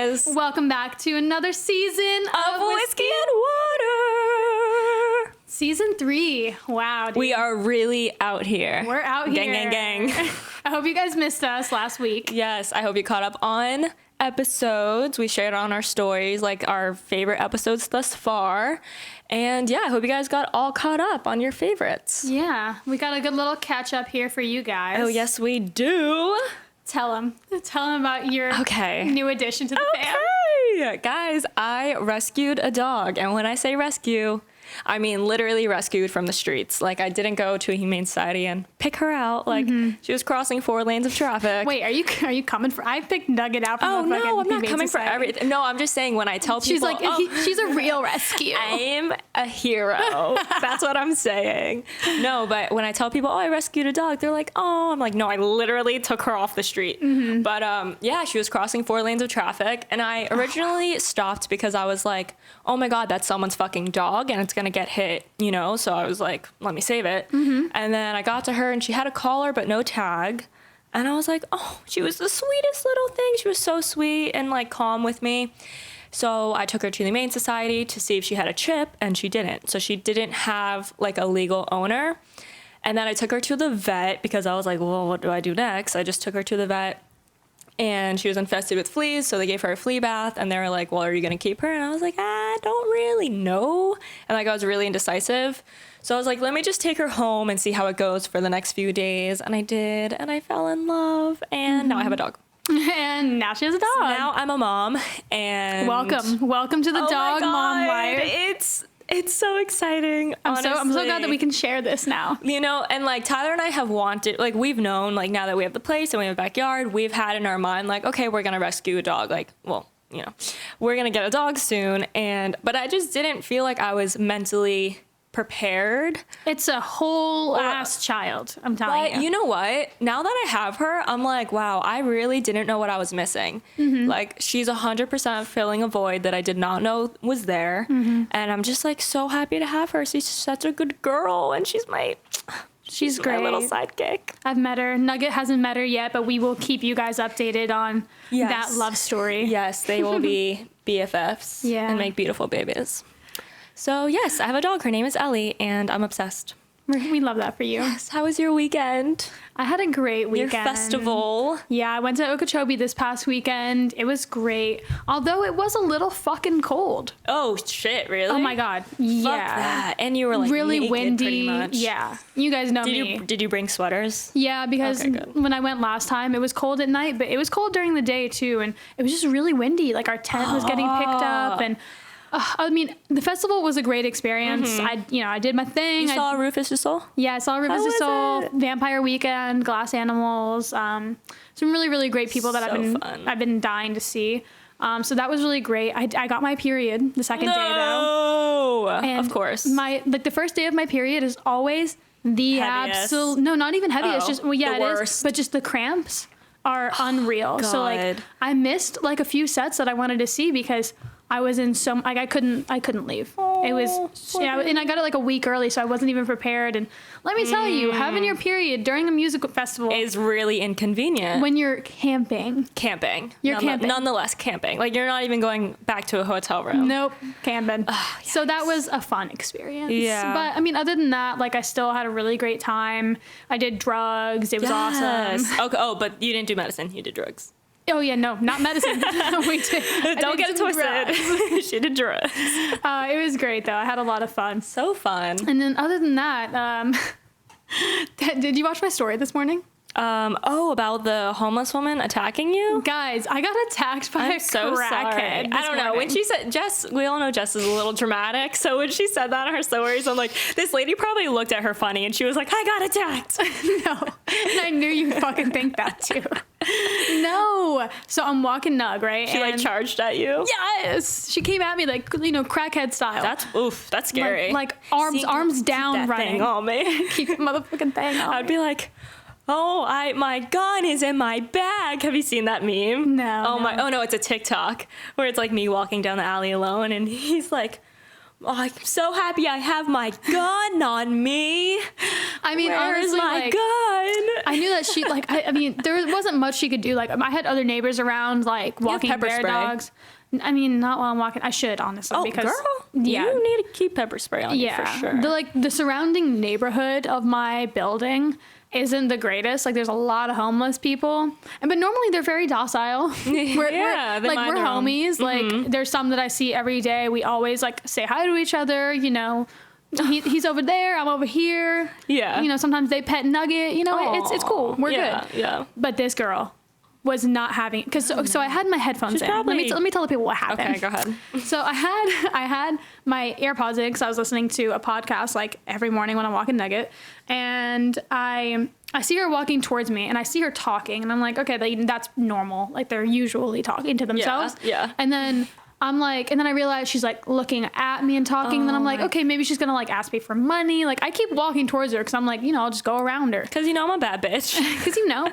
guys. Welcome back to another season of Whiskey and Water. Season 3. Wow, dude. We are really out here. We're out here. Gang. I hope you guys missed us last week. Yes, I hope you caught up on episodes. We shared on our stories, like our favorite episodes thus far. And yeah, I hope you guys got all caught up on your favorites. Yeah, we got a good little catch up here for you guys. Oh, yes, we do. Tell them about your new addition to the fam. Okay, guys, I rescued a dog. And when I say rescue, I mean literally rescued from the streets. Like, I didn't go to a humane society and pick her out. Like, she was crossing 4 lanes of traffic. Wait, are you coming for? I picked Nugget out from the fucking no, I'm not humane coming society. for everything. No, I'm just saying when I tell people, She's like, she's a real rescue. I am a hero. That's what I'm saying. No, but when I tell people, I rescued a dog, they're like, oh, I'm like, no, I literally took her off the street. Mm-hmm. But yeah, she was crossing 4 lanes of traffic. And I originally stopped because I was like, oh my God, that's someone's fucking dog and it's going to get hit, you know? So I was like, let me save it. Mm-hmm. And then I got to her and she had a collar but no tag. And I was like, oh, she was the sweetest little thing. She was so sweet and like calm with me. So I took her to the Humane Society to see if she had a chip, and she didn't. So she didn't have like a legal owner. And then I took her to the vet because I was like, well, what do I do next? I just took her to the vet and she was infested with fleas. So they gave her a flea bath and they were like, well, are you going to keep her? And I was like, I don't really know. And like, I was really indecisive. So I was like, let me just take her home and see how it goes for the next few days. And I did. And I fell in love. And now I have a dog. And now she has a dog. So now I'm a mom. And welcome to the dog mom life. It's so exciting. I'm so glad that we can share this now. You know, and like Tyler and I have wanted, like we've known, like now that we have the place and we have a backyard, we've had in our mind like, okay, we're gonna rescue a dog. Like, well, you know, we're gonna get a dog soon. But I just didn't feel like I was mentally prepared. It's a whole ass child, I'm telling you. You know what? Now that I have her, I'm like, wow, I really didn't know what I was missing. Mm-hmm. Like, she's 100% filling a void that I did not know was there. Mm-hmm. And I'm just like so happy to have her. She's such a good girl, and she's great. My little sidekick. I've met her. Nugget hasn't met her yet, but we will keep you guys updated on that love story. Yes, they will be BFFs and make beautiful babies. So, yes, I have a dog. Her name is Ellie, and I'm obsessed. We love that for you. Yes. How was your weekend? I had a great weekend. Your festival. Yeah, I went to Okeechobee this past weekend. It was great. Although it was a little fucking cold. Oh, shit, really? Oh, my God. Yeah. Fuck that. And you were, like, really naked, windy. pretty much. Yeah. You guys know me. Did you bring sweaters? Yeah, because when I went last time, it was cold at night, but it was cold during the day, too. And it was just really windy. Like, our tent was getting picked up, and... I mean, the festival was a great experience. Mm-hmm. I did my thing. You saw Rufus du Sol? Yeah, I saw Rufus du Sol, Vampire Weekend, Glass Animals. Some really, really great people that I've been dying to see. So that was really great. I got my period the second day though. And of course. The first day of my period is always the absolute. No, not even heavy. It's just it is. But just the cramps are unreal. God. So like I missed like a few sets that I wanted to see because I was in I couldn't leave. It was, and I got it like a week early, so I wasn't even prepared. And let me tell you, having your period during a music festival is really inconvenient. When you're camping. You're camping. Nonetheless, camping. Like, you're not even going back to a hotel room. Nope, camping. So that was a fun experience. Yeah. But, I mean, other than that, like, I still had a really great time. I did drugs. It was awesome. Okay. Oh, but you didn't do medicine. You did drugs. Oh, yeah, no, not medicine. We did. Don't get it twisted. She did drugs. It was great, though. I had a lot of fun. So fun. And then other than that, did you watch my story this morning? About the homeless woman attacking you? Guys, I got attacked by a crackhead. I don't know. When she said, Jess, we all know Jess is a little dramatic. So when she said that in her stories, I'm like, this lady probably looked at her funny and she was like, I got attacked. No. And I knew you fucking think that too. No. So I'm walking Nug, right? She like charged at you? Yes. She came at me like, crackhead style. That's scary. Like arms down keep that running. Thing on me. Keep the motherfucking thing on I'd be like, my gun is in my bag. Have you seen that meme? No. Oh no, it's a TikTok where it's like me walking down the alley alone and he's like, Oh, I'm so happy I have my gun on me. I mean, Where is honestly, my like, gun? I knew that she, like, I mean, there wasn't much she could do. Like, I had other neighbors around, like, walking pepper bear spray. dogs. I mean, not while I'm walking. I should, honestly, Oh, because girl, yeah, you need to keep pepper spray on you for sure. the surrounding neighborhood of my building isn't the greatest. Like, there's a lot of homeless people, but normally they're very docile. They we're mind their own. homies. Like, there's some that I see every day. We always like say hi to each other. You know, he's over there, I'm over here. Yeah. You know, sometimes they pet Nugget. You know, it's cool. We're good. Yeah. But this girl was not having, because so I had my headphones She's in. probably- Let me tell the people what happened. Okay, go ahead. So I had my AirPods in because I was listening to a podcast like every morning when I'm walking Nugget, and I see her walking towards me, and I see her talking, and I'm like, okay, that's normal. Like, they're usually talking to themselves. Yeah. And then I'm like, and then I realize she's like looking at me and talking, and then I'm like, okay, maybe she's gonna like ask me for money. Like, I keep walking towards her because I'm like, you know, I'll just go around her. Because you know I'm a bad bitch. Because you know.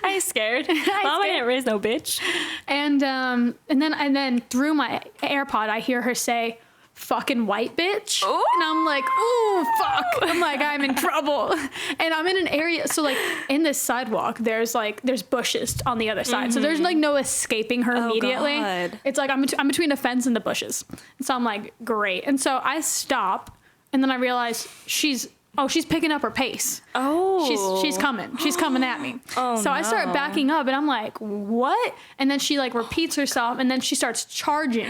I ain't scared. Mom, I ain't raised no bitch. And then through my AirPod, I hear her say, "Fucking white bitch." Ooh. And I'm like, "Ooh, fuck." I'm like, I'm in trouble. And I'm in an area, so like in this sidewalk, there's bushes on the other side. So there's like no escaping her immediately. God. It's like I'm between a fence and the bushes. And so I'm like, great. And so I stop, and then I realize she's picking up her pace. Oh. She's coming. She's coming at me. Oh, so I start no. backing up, and I'm like, what? And then she like repeats herself, and then she starts charging.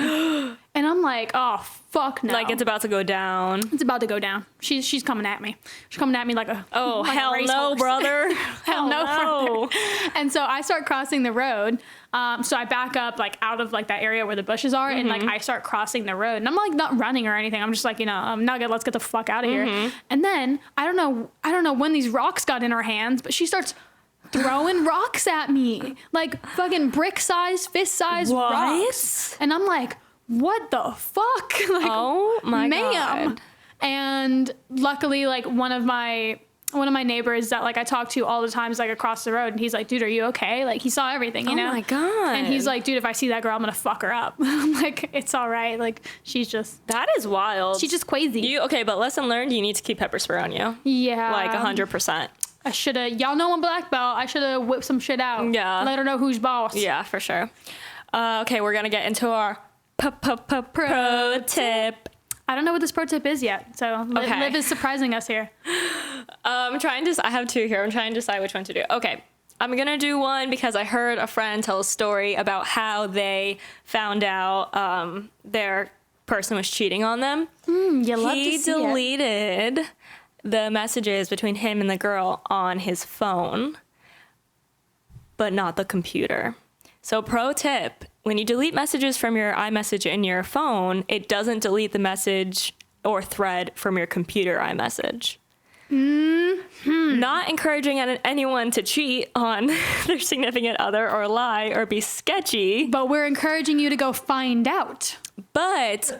And I'm like, oh, fuck no. Like, it's about to go down. It's about to go down. She's coming at me. She's coming at me like a Oh, like a hell no, racehorse. brother. Hell no, brother. And so I start crossing the road. So I back up like out of like that area where the bushes are, and like I start crossing the road. And I'm like not running or anything. I'm just like, you know, Nugget, let's get the fuck out of here. And then I don't know when these rocks got in her hands, but she starts throwing rocks at me, like fucking brick size, fist size What? rocks. And I'm like, what the fuck? Like, Oh my ma'am. God. And luckily, like one of my neighbors that like I talk to all the time is like across the road, and he's like, dude, are you okay? Like, he saw everything, you know? Oh my God. And he's like, dude, if I see that girl, I'm gonna fuck her up. I'm like, it's all right. Like, she's just crazy. Okay, but lesson learned, you need to keep pepper spray on you. Yeah. Like 100%. I should have, y'all know I'm black belt. I should have whipped some shit out. Yeah. Let her know who's boss. Yeah, for sure. Okay, we're gonna get into our pro tip. I don't know what this pro tip is yet. So Okay. Liv is surprising us here. I have two here. I'm trying to decide which one to do. Okay. I'm going to do one because I heard a friend tell a story about how they found out their person was cheating on them. You love to He see it. deleted the messages between him and the girl on his phone, but not the computer. So pro tip, when you delete messages from your iMessage in your phone, it doesn't delete the message or thread from your computer iMessage. Not encouraging anyone to cheat on their significant other or lie or be sketchy. But we're encouraging you to go find out. But,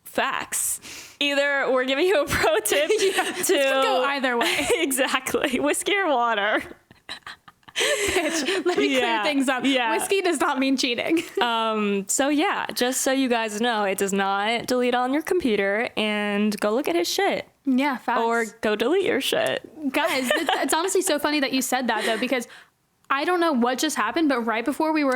facts. Either we're giving you a pro tip to It could go either way. Exactly. Whiskey or water. Bitch, let me clear things up. Yeah. Whiskey does not mean cheating. So yeah, just so you guys know, it does not delete on your computer, and go look at his shit. Yeah, facts. Or go delete your shit. Guys, it's honestly so funny that you said that though, because I don't know what just happened, but right before we were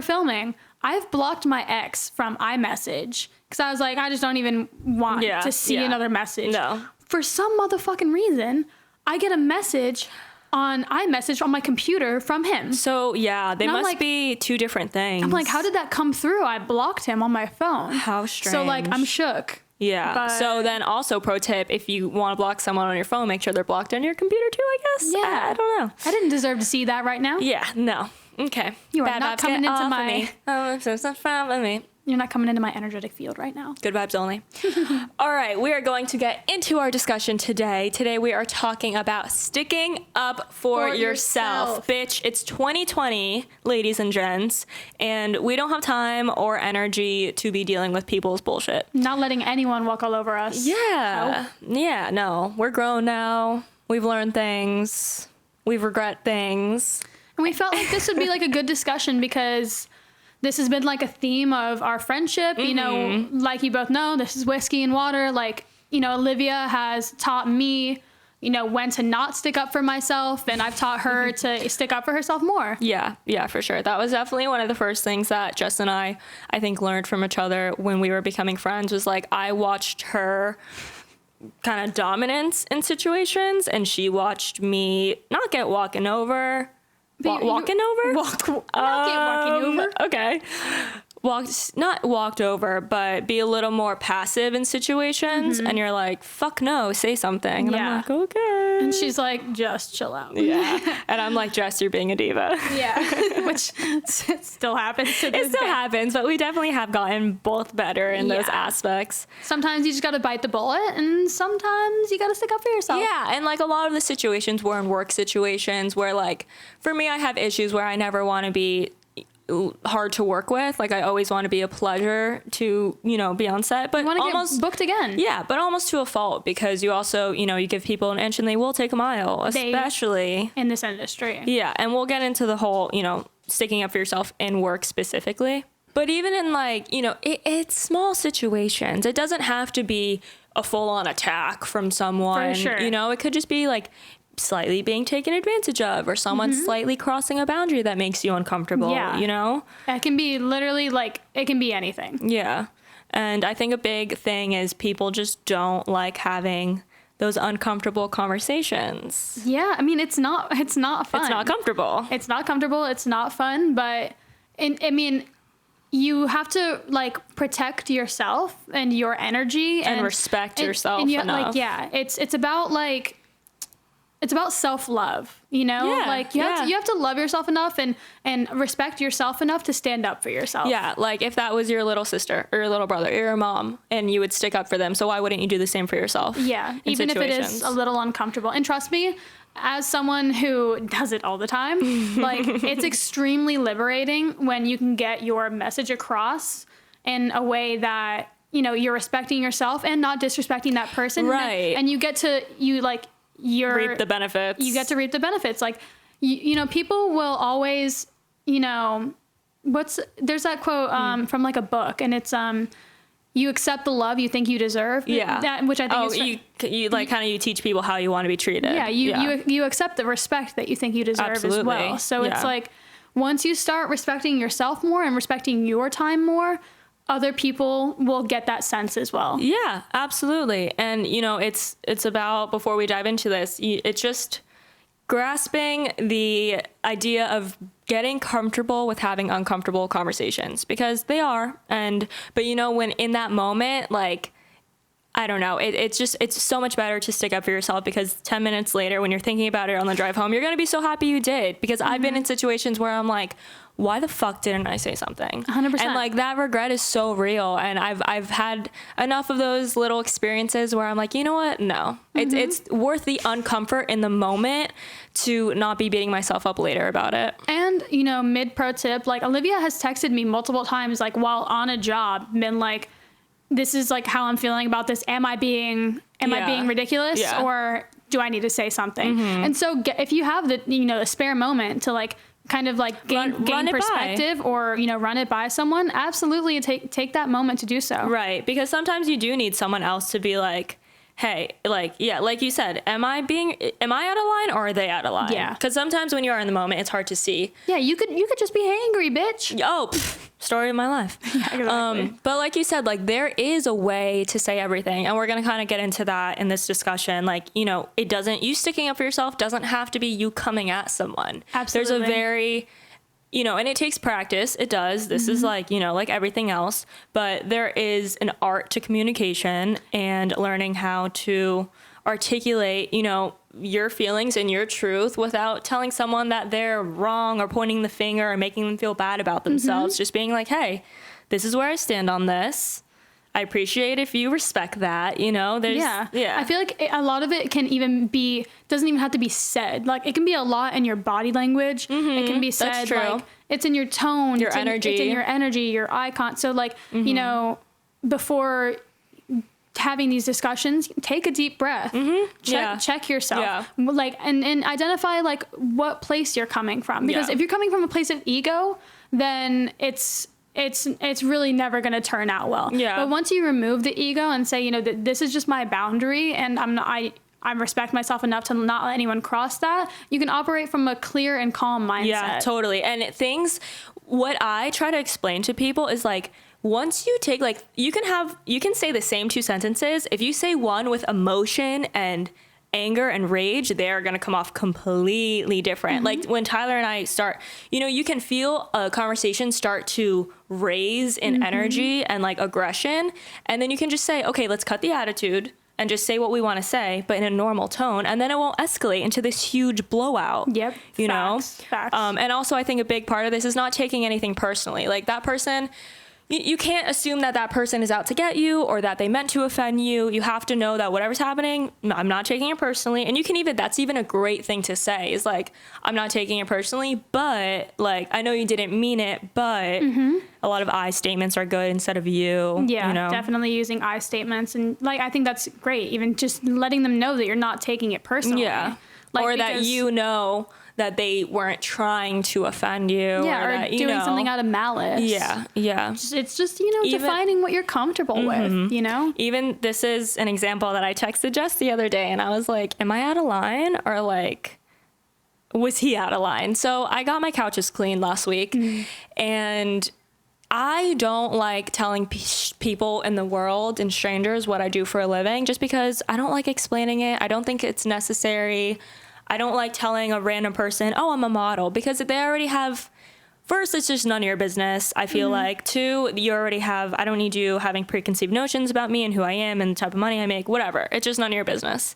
filming, I've blocked my ex from iMessage because I was like, I just don't even want to see another message. No. For some motherfucking reason, I get a message on iMessage on my computer from him. So yeah, they And I'm must like- be two different things. I'm like, how did that come through? I blocked him on my phone. How strange. So like, I'm shook. Yeah. But- So then also pro tip, if you want to block someone on your phone, make sure they're blocked on your computer too, I guess. Yeah. I don't know. I didn't deserve to see that right now. Yeah, no. Okay. You are Bad not vibes coming get into off my- of me. Oh, it's not from me. You're not coming into my energetic field right now. Good vibes only. All right, we are going to get into our discussion today. Today we are talking about sticking up for yourself. Bitch, it's 2020, ladies and gents, and we don't have time or energy to be dealing with people's bullshit. Not letting anyone walk all over us. Yeah. Yeah, no. We're grown now. We've learned things. We regret things. And we felt like this would be like a good discussion because this has been like a theme of our friendship. You know, like you both know, this is whiskey and water. Like, you know, Olivia has taught me, you know, when to not stick up for myself, and I've taught her to stick up for herself more. Yeah, for sure. That was definitely one of the first things that Jess and I think, learned from each other when we were becoming friends, was like, I watched her kind of dominance in situations, and she watched me not get walking over. Walking over? Not get walking over. Okay. Not walked over, but be a little more passive in situations. And you're like, fuck no, say something. And I'm like, okay. And she's like, just chill out. Yeah. And I'm like, Jess, you're being a diva. Yeah. Which still happens to this It still day. happens, but we definitely have gotten both better in those aspects. Sometimes you just got to bite the bullet, and sometimes you got to stick up for yourself. Yeah, and like a lot of the situations were in work situations where, like, for me, I have issues where I never want to be hard to work with. Like, I always want to be a pleasure to, you know, be on set, but You want to almost get booked again. Yeah, but almost to a fault, because you also, you know, you give people an inch and they will take a mile, especially in this industry. Yeah, and we'll get into the whole, you know, sticking up for yourself in work specifically. But even in, like, you know, it's small situations. It doesn't have to be a full-on attack from someone. For sure. You know, it could just be like slightly being taken advantage of, or someone slightly crossing a boundary that makes you uncomfortable. Yeah. You know? It can be literally, like, it can be anything. Yeah. And I think a big thing is people just don't like having those uncomfortable conversations. Yeah, I mean, it's not fun. It's not comfortable. It's not comfortable. It's not fun. But I mean, you have to, like, protect yourself and your energy and respect yourself and you, enough. like, yeah, it's about, like, it's about self-love, you know? Yeah, like, you have to love yourself enough and respect yourself enough to stand up for yourself. Yeah, like if that was your little sister or your little brother or your mom, and you would stick up for them, so why wouldn't you do the same for yourself? Yeah, even if it is a little uncomfortable. And trust me, as someone who does it all the time, like, it's extremely liberating when you can get your message across in a way that, you know, you're respecting yourself and not disrespecting that person. Right. And you get to, reap the benefits. You get to reap the benefits. Like, you know, people will always, you know, there's that quote from, like, a book, and it's you accept the love you think you deserve. Yeah. That, which I think is you like kind of you teach people how you want to be treated. Yeah, you accept the respect that you think you deserve. Absolutely. As well. So it's like, once you start respecting yourself more and respecting your time more, other people will get that sense as well. Yeah, absolutely. And, you know, it's about, before we dive into this, it's just grasping the idea of getting comfortable with having uncomfortable conversations, because they are. But, you know, when in that moment, like, I don't know, it's so much better to stick up for yourself, because 10 minutes later, when you're thinking about it on the drive home, you're going to be so happy you did. Because I've been in situations where I'm like, why the fuck didn't I say something? 100%. And, like, that regret is so real. And I've had enough of those little experiences where I'm like, you know what? No, it's worth the uncomfort in the moment to not be beating myself up later about it. And, you know, mid-pro tip, like, Olivia has texted me multiple times, like, while on a job, been like, this is, like, how I'm feeling about this. Am I being ridiculous? Yeah. Or do I need to say something? And so if you have the, you know, a spare moment to, like, kind of, like, gain perspective, or, you know, run it by someone, absolutely take that moment to do so. Right. Because sometimes you do need someone else to be like, hey, like, yeah, like you said, am I out of line, or are they out of line? Yeah. Because sometimes when you are in the moment, it's hard to see. Yeah, you could just be hangry, bitch. Oh, story of my life. Yeah, exactly. But like you said, like, there is a way to say everything, and we're going to kind of get into that in this discussion. Like, you know, you sticking up for yourself doesn't have to be you coming at someone. Absolutely. There's a very, you know, and it takes practice. It does. This is like, you know, like everything else, but there is an art to communication and learning how to articulate, you know, your feelings and your truth without telling someone that they're wrong or pointing the finger or making them feel bad about themselves. Just being like, hey, this is where I stand on this. I appreciate if you respect that, you know. Yeah. I feel like a lot of it can even be, doesn't even have to be said. Like, it can be a lot in your body language. It can be said, That's true. like, it's in your tone, your energy. It's in your energy, your eye contact. So, like, you know, before having these discussions, take a deep breath. Check yourself. Like, and identify, like, what place you're coming from. Because if you're coming from a place of ego, then it's really never going to turn out well. Yeah. But once you remove the ego and say, you know, that this is just my boundary and I respect myself enough to not let anyone cross that, you can operate from a clear and calm mindset. Yeah, totally. And what I try to explain to people is like, once you take, like, you can say the same 2 sentences. If you say one with emotion and anger and rage, they're going to come off completely different. Like when Tyler and I start, you know, you can feel a conversation start to raise in energy and like aggression. And then you can just say, okay, let's cut the attitude and just say what we want to say, but in a normal tone. And then it won't escalate into this huge blowout. Yep. You Facts. And also I think a big part of this is not taking anything personally. Like that person, you can't assume that person is out to get you or that they meant to offend you. You have to know that whatever's happening, I'm not taking it personally. And that's even a great thing to say is like, I'm not taking it personally, but like, I know you didn't mean it, but a lot of I statements are good instead of you. Yeah, you know? definitely using I statements. And like, I think that's great. Even just letting them know that you're not taking it personally. Yeah. Like, or that you know that they weren't trying to offend you. Yeah, or that, doing something out of malice. Yeah, yeah. It's just, you know, defining what you're comfortable with, you know? Even this is an example that I texted Jess the other day, and I was like, am I out of line? Or like, was he out of line? So I got my couches cleaned last week, and I don't like telling people in the world and strangers what I do for a living just because I don't like explaining it. I don't think it's necessary. I don't like telling a random person, oh, I'm a model, because they already have, first, it's just none of your business, I feel like. 2, you already have, I don't need you having preconceived notions about me and who I am and the type of money I make, whatever. It's just none of your business.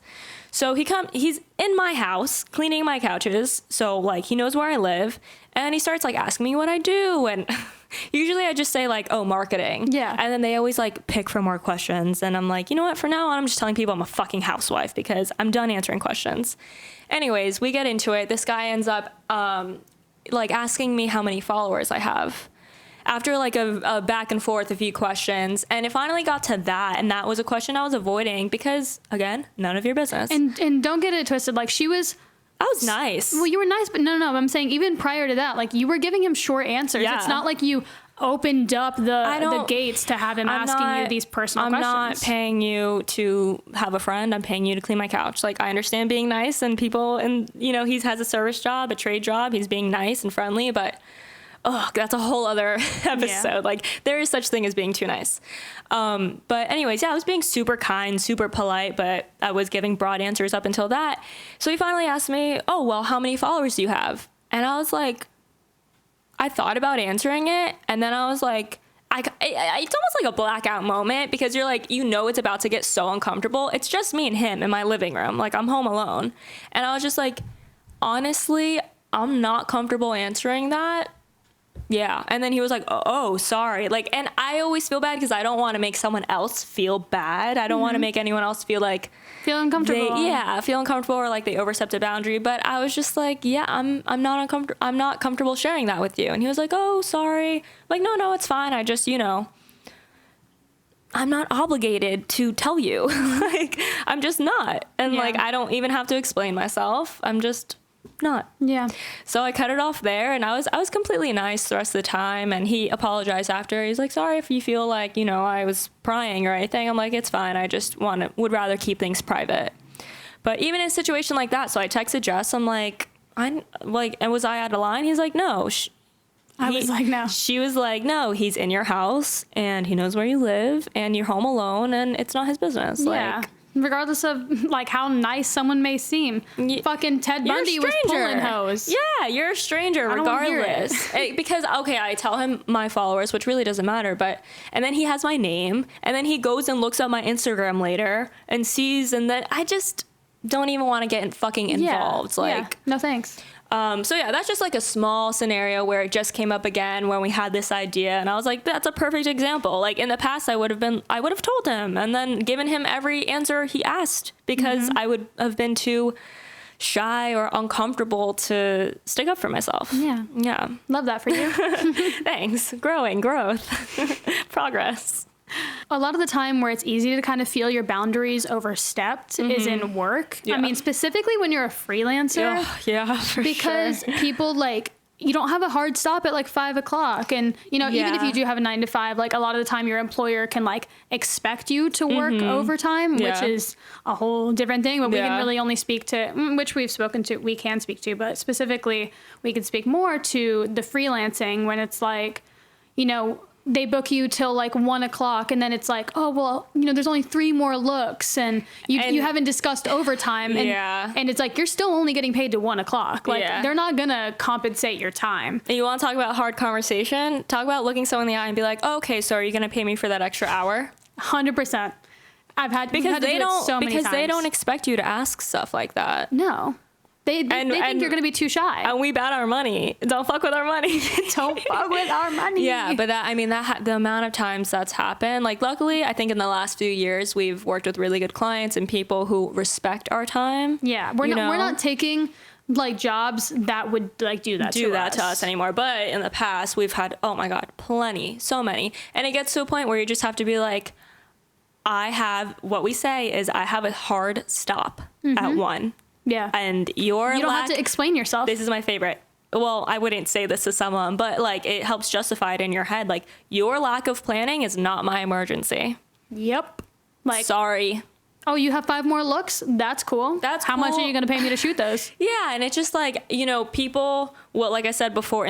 So he's in my house cleaning my couches. So like he knows where I live, and he starts like asking me what I do. And usually I just say like, oh, marketing. Yeah. And then they always like pick for more questions. And I'm like, you know what? For now on, I'm just telling people I'm a fucking housewife because I'm done answering questions. Anyways, we get into it. This guy ends up like asking me how many followers I have. After like a back and forth, a few questions, and it finally got to that, and that was a question I was avoiding because, again, none of your business. And don't get it twisted. Like I was nice. Well, you were nice, but no. I'm saying even prior to that, like you were giving him short answers. Yeah. It's not like you opened up the gates to have him asking you these personal questions. I'm not paying you to have a friend. I'm paying you to clean my couch. Like I understand being nice and people, and you know, he has a service job, a trade job. He's being nice and friendly, but that's a whole other episode. Yeah. Like there is such thing as being too nice. But anyways, I was being super kind, super polite, but I was giving broad answers up until that. So he finally asked me, oh, well, how many followers do you have? And I was like, I thought about answering it. And then I was like, it's almost like a blackout moment because you're like, you know, it's about to get so uncomfortable. It's just me and him in my living room. Like I'm home alone. And I was just like, honestly, I'm not comfortable answering that. Yeah. And then he was like, oh, sorry. Like, and I always feel bad because I don't want to make someone else feel bad. I don't want to make anyone else feel like feel uncomfortable. Feel uncomfortable or like they overstepped a boundary. But I was just like, yeah, I'm not comfortable sharing that with you. And he was like, oh, sorry. I'm like, no, it's fine. I just, you know, I'm not obligated to tell you. Like, I'm just not. And like, I don't even have to explain myself. I'm just not. Yeah. So I cut it off there, and I was completely nice the rest of the time, and he apologized after. He's like, sorry if you feel like, you know, I was prying or anything. I'm like, it's fine. I just would rather keep things private. But even in a situation like that, so I texted Jess. I'm like, and was I out of line? He's like, no. I was like, no. She was like, no, he's in your house, and he knows where you live, and you're home alone, and it's not his business. Yeah. Like, regardless of like how nice someone may seem, fucking Ted Bundy was pulling hose. Yeah, you're a stranger regardless. Because okay, I tell him my followers, which really doesn't matter, and then he has my name, and then he goes and looks up my Instagram later and sees, and then I just don't even want to get fucking involved. No thanks. So yeah, that's just like a small scenario where it just came up again when we had this idea, and I was like, that's a perfect example. Like in the past, I would have told him and then given him every answer he asked because I would have been too shy or uncomfortable to stick up for myself. Yeah. Love that for you. Thanks. Growth, progress. A lot of the time where it's easy to kind of feel your boundaries overstepped is in work. Yeah. I mean, specifically when you're a freelancer. Yeah, for because sure. people like you don't have a hard stop at like 5 o'clock. And, you know, even if you do have a 9 to 5, like a lot of the time your employer can like expect you to work overtime, which is a whole different thing. But we can really only speak to, which we can speak to, but specifically we can speak more to the freelancing when it's like, you know, they book you till like 1 o'clock and then it's like, oh, well, you know, there's only 3 more looks and you haven't discussed overtime. And it's like, you're still only getting paid to 1 o'clock. Like they're not going to compensate your time. And you want to talk about hard conversation? Talk about looking someone in the eye and be like, oh, okay, so are you going to pay me for that extra hour? 100%. Because they they don't expect you to ask stuff like that. No. They think you're going to be too shy. And we bet our money. Don't fuck with our money. Don't fuck with our money. Yeah, but the amount of times that's happened, like luckily, I think in the last few years, we've worked with really good clients and people who respect our time. Yeah, we're not taking like jobs that would like do that to us anymore. But in the past, we've had, oh my God, so many. And it gets to a point where you just have to be like, I have a hard stop at 1. Yeah. And you don't have to explain yourself. This is my favorite. Well, I wouldn't say this to someone, but like it helps justify it in your head. Like your lack of planning is not my emergency. Yep. Like, sorry. Oh, you have 5 more looks? That's cool. How much are you going to pay me to shoot those? Yeah. And it's just like, you know, people, like I said before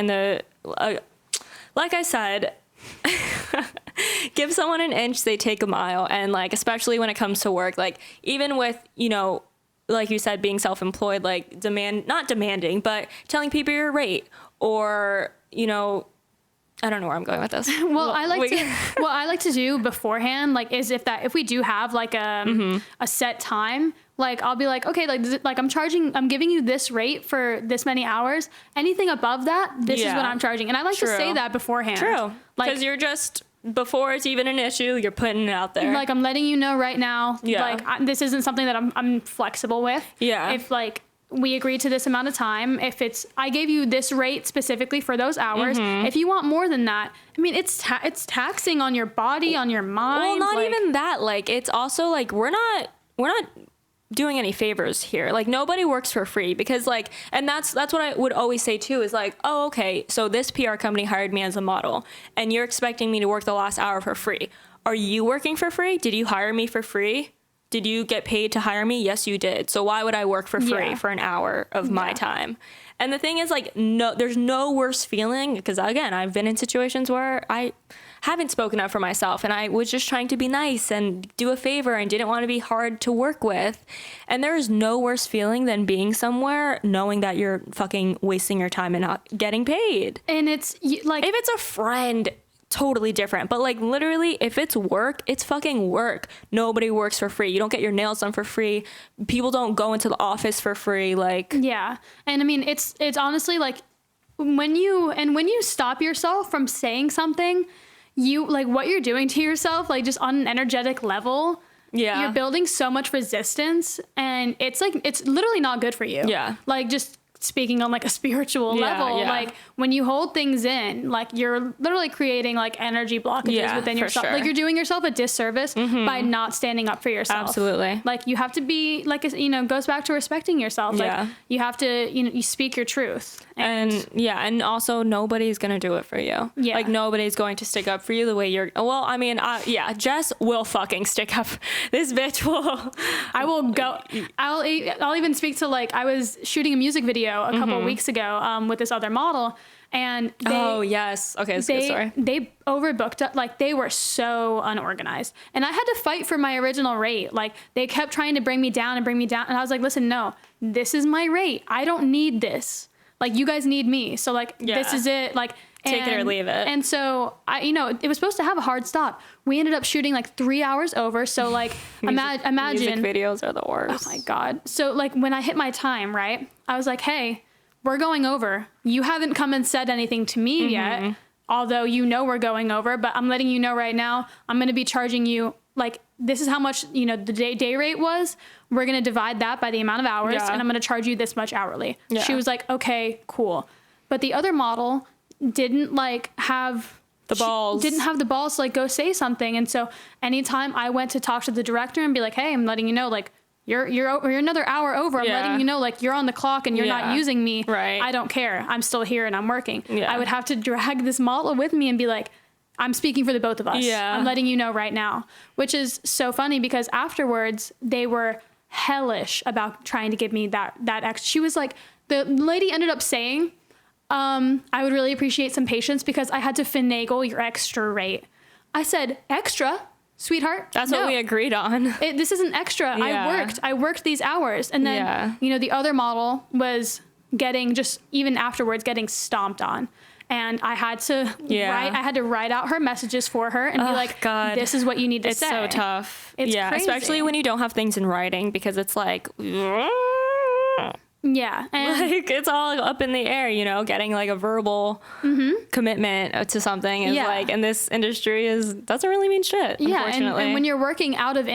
give someone an inch, they take a mile. And like, especially when it comes to work, like even with, you know, like you said, being self-employed, like not demanding, but telling people your rate or, you know, I don't know where I'm going with this. What I like to do beforehand, like is if we do have like a set time, like I'll be like, okay, like I'm giving you this rate for this many hours. Anything above that, this is what I'm charging. And I like to say that beforehand. True. Because you're just, before it's even an issue, you're putting it out there. Like I'm letting you know right now. Yeah. Like this isn't something that I'm flexible with. Yeah. If like we agree to this amount of time, if I gave you this rate specifically for those hours. If you want more than that, I mean, it's taxing on your body, on your mind. Well, not even that. Like it's also like we're not doing any favors here. Like nobody works for free because like, and that's what I would always say too is like, oh, okay, so this PR company hired me as a model and you're expecting me to work the last hour for free. Are you working for free? Did you hire me for free? Did you get paid to hire me? Yes, you did. So why would I work for free for an hour of my time? And the thing is like, no, there's no worse feeling because again, I've been in situations where I haven't spoken up for myself and I was just trying to be nice and do a favor and didn't want to be hard to work with. And there is no worse feeling than being somewhere knowing that you're fucking wasting your time and not getting paid. And it's like, if it's a friend, totally different. But like literally, if it's work, it's fucking work. Nobody works for free. You don't get your nails done for free. People don't go into the office for free. Like, yeah. And I mean, it's honestly like when you stop yourself from saying something, you like what you're doing to yourself, like just on an energetic level. Yeah. You're building so much resistance and it's like, it's literally not good for you. Yeah. Like just speaking on like a spiritual level, like when you hold things in, like you're literally creating like energy blockages within yourself. Like you're doing yourself a disservice by not standing up for yourself. Absolutely. Like you have to be like, you know, goes back to respecting yourself. Like you have to, you know, you speak your truth. And also nobody's going to do it for you. Yeah. Like nobody's going to stick up for you the way you're, well, I mean, Jess will fucking stick up. This bitch will. I will go. I'll even speak to like, I was shooting a music video a couple of weeks ago with this other model and they overbooked, like they were so unorganized and I had to fight for my original rate. Like they kept trying to bring me down and I was like, listen, no, this is my rate. I don't need this. Like you guys need me. So like, this is it. Like, take it or leave it. And so it was supposed to have a hard stop. We ended up shooting like 3 hours over. So like, imagine music videos are the worst. Oh my God. So like when I hit my time, right, I was like, hey, we're going over. You haven't come and said anything to me yet, although you know we're going over, but I'm letting you know right now, I'm going to be charging you like, this is how much, you know, the day rate was. We're going to divide that by the amount of hours and I'm going to charge you this much hourly. Yeah. She was like, okay, cool. But the other model didn't like have the balls. Didn't have the balls to like go say something. And so anytime I went to talk to the director and be like, hey, I'm letting you know, like you're another hour over. I'm letting you know, like, you're on the clock and you're not using me. Right. I don't care. I'm still here and I'm working. Yeah. I would have to drag this model with me and be like, I'm speaking for the both of us. Yeah. I'm letting you know right now, which is so funny because afterwards they were hellish about trying to give me that extra. She was like, the lady ended up saying, I would really appreciate some patience because I had to finagle your extra rate. I said, extra? Sweetheart, That's what we agreed on. this isn't extra. Yeah. I worked these hours. And then, the other model was getting even afterwards, getting stomped on. And I had to write out her messages for her and be like, God. This is what you need to say. It's so tough. It's crazy. Especially when you don't have things in writing because it's like, yeah. And like it's all up in the air, getting like a verbal commitment to something is like, in this industry doesn't really mean shit. Unfortunately. And when you're working out of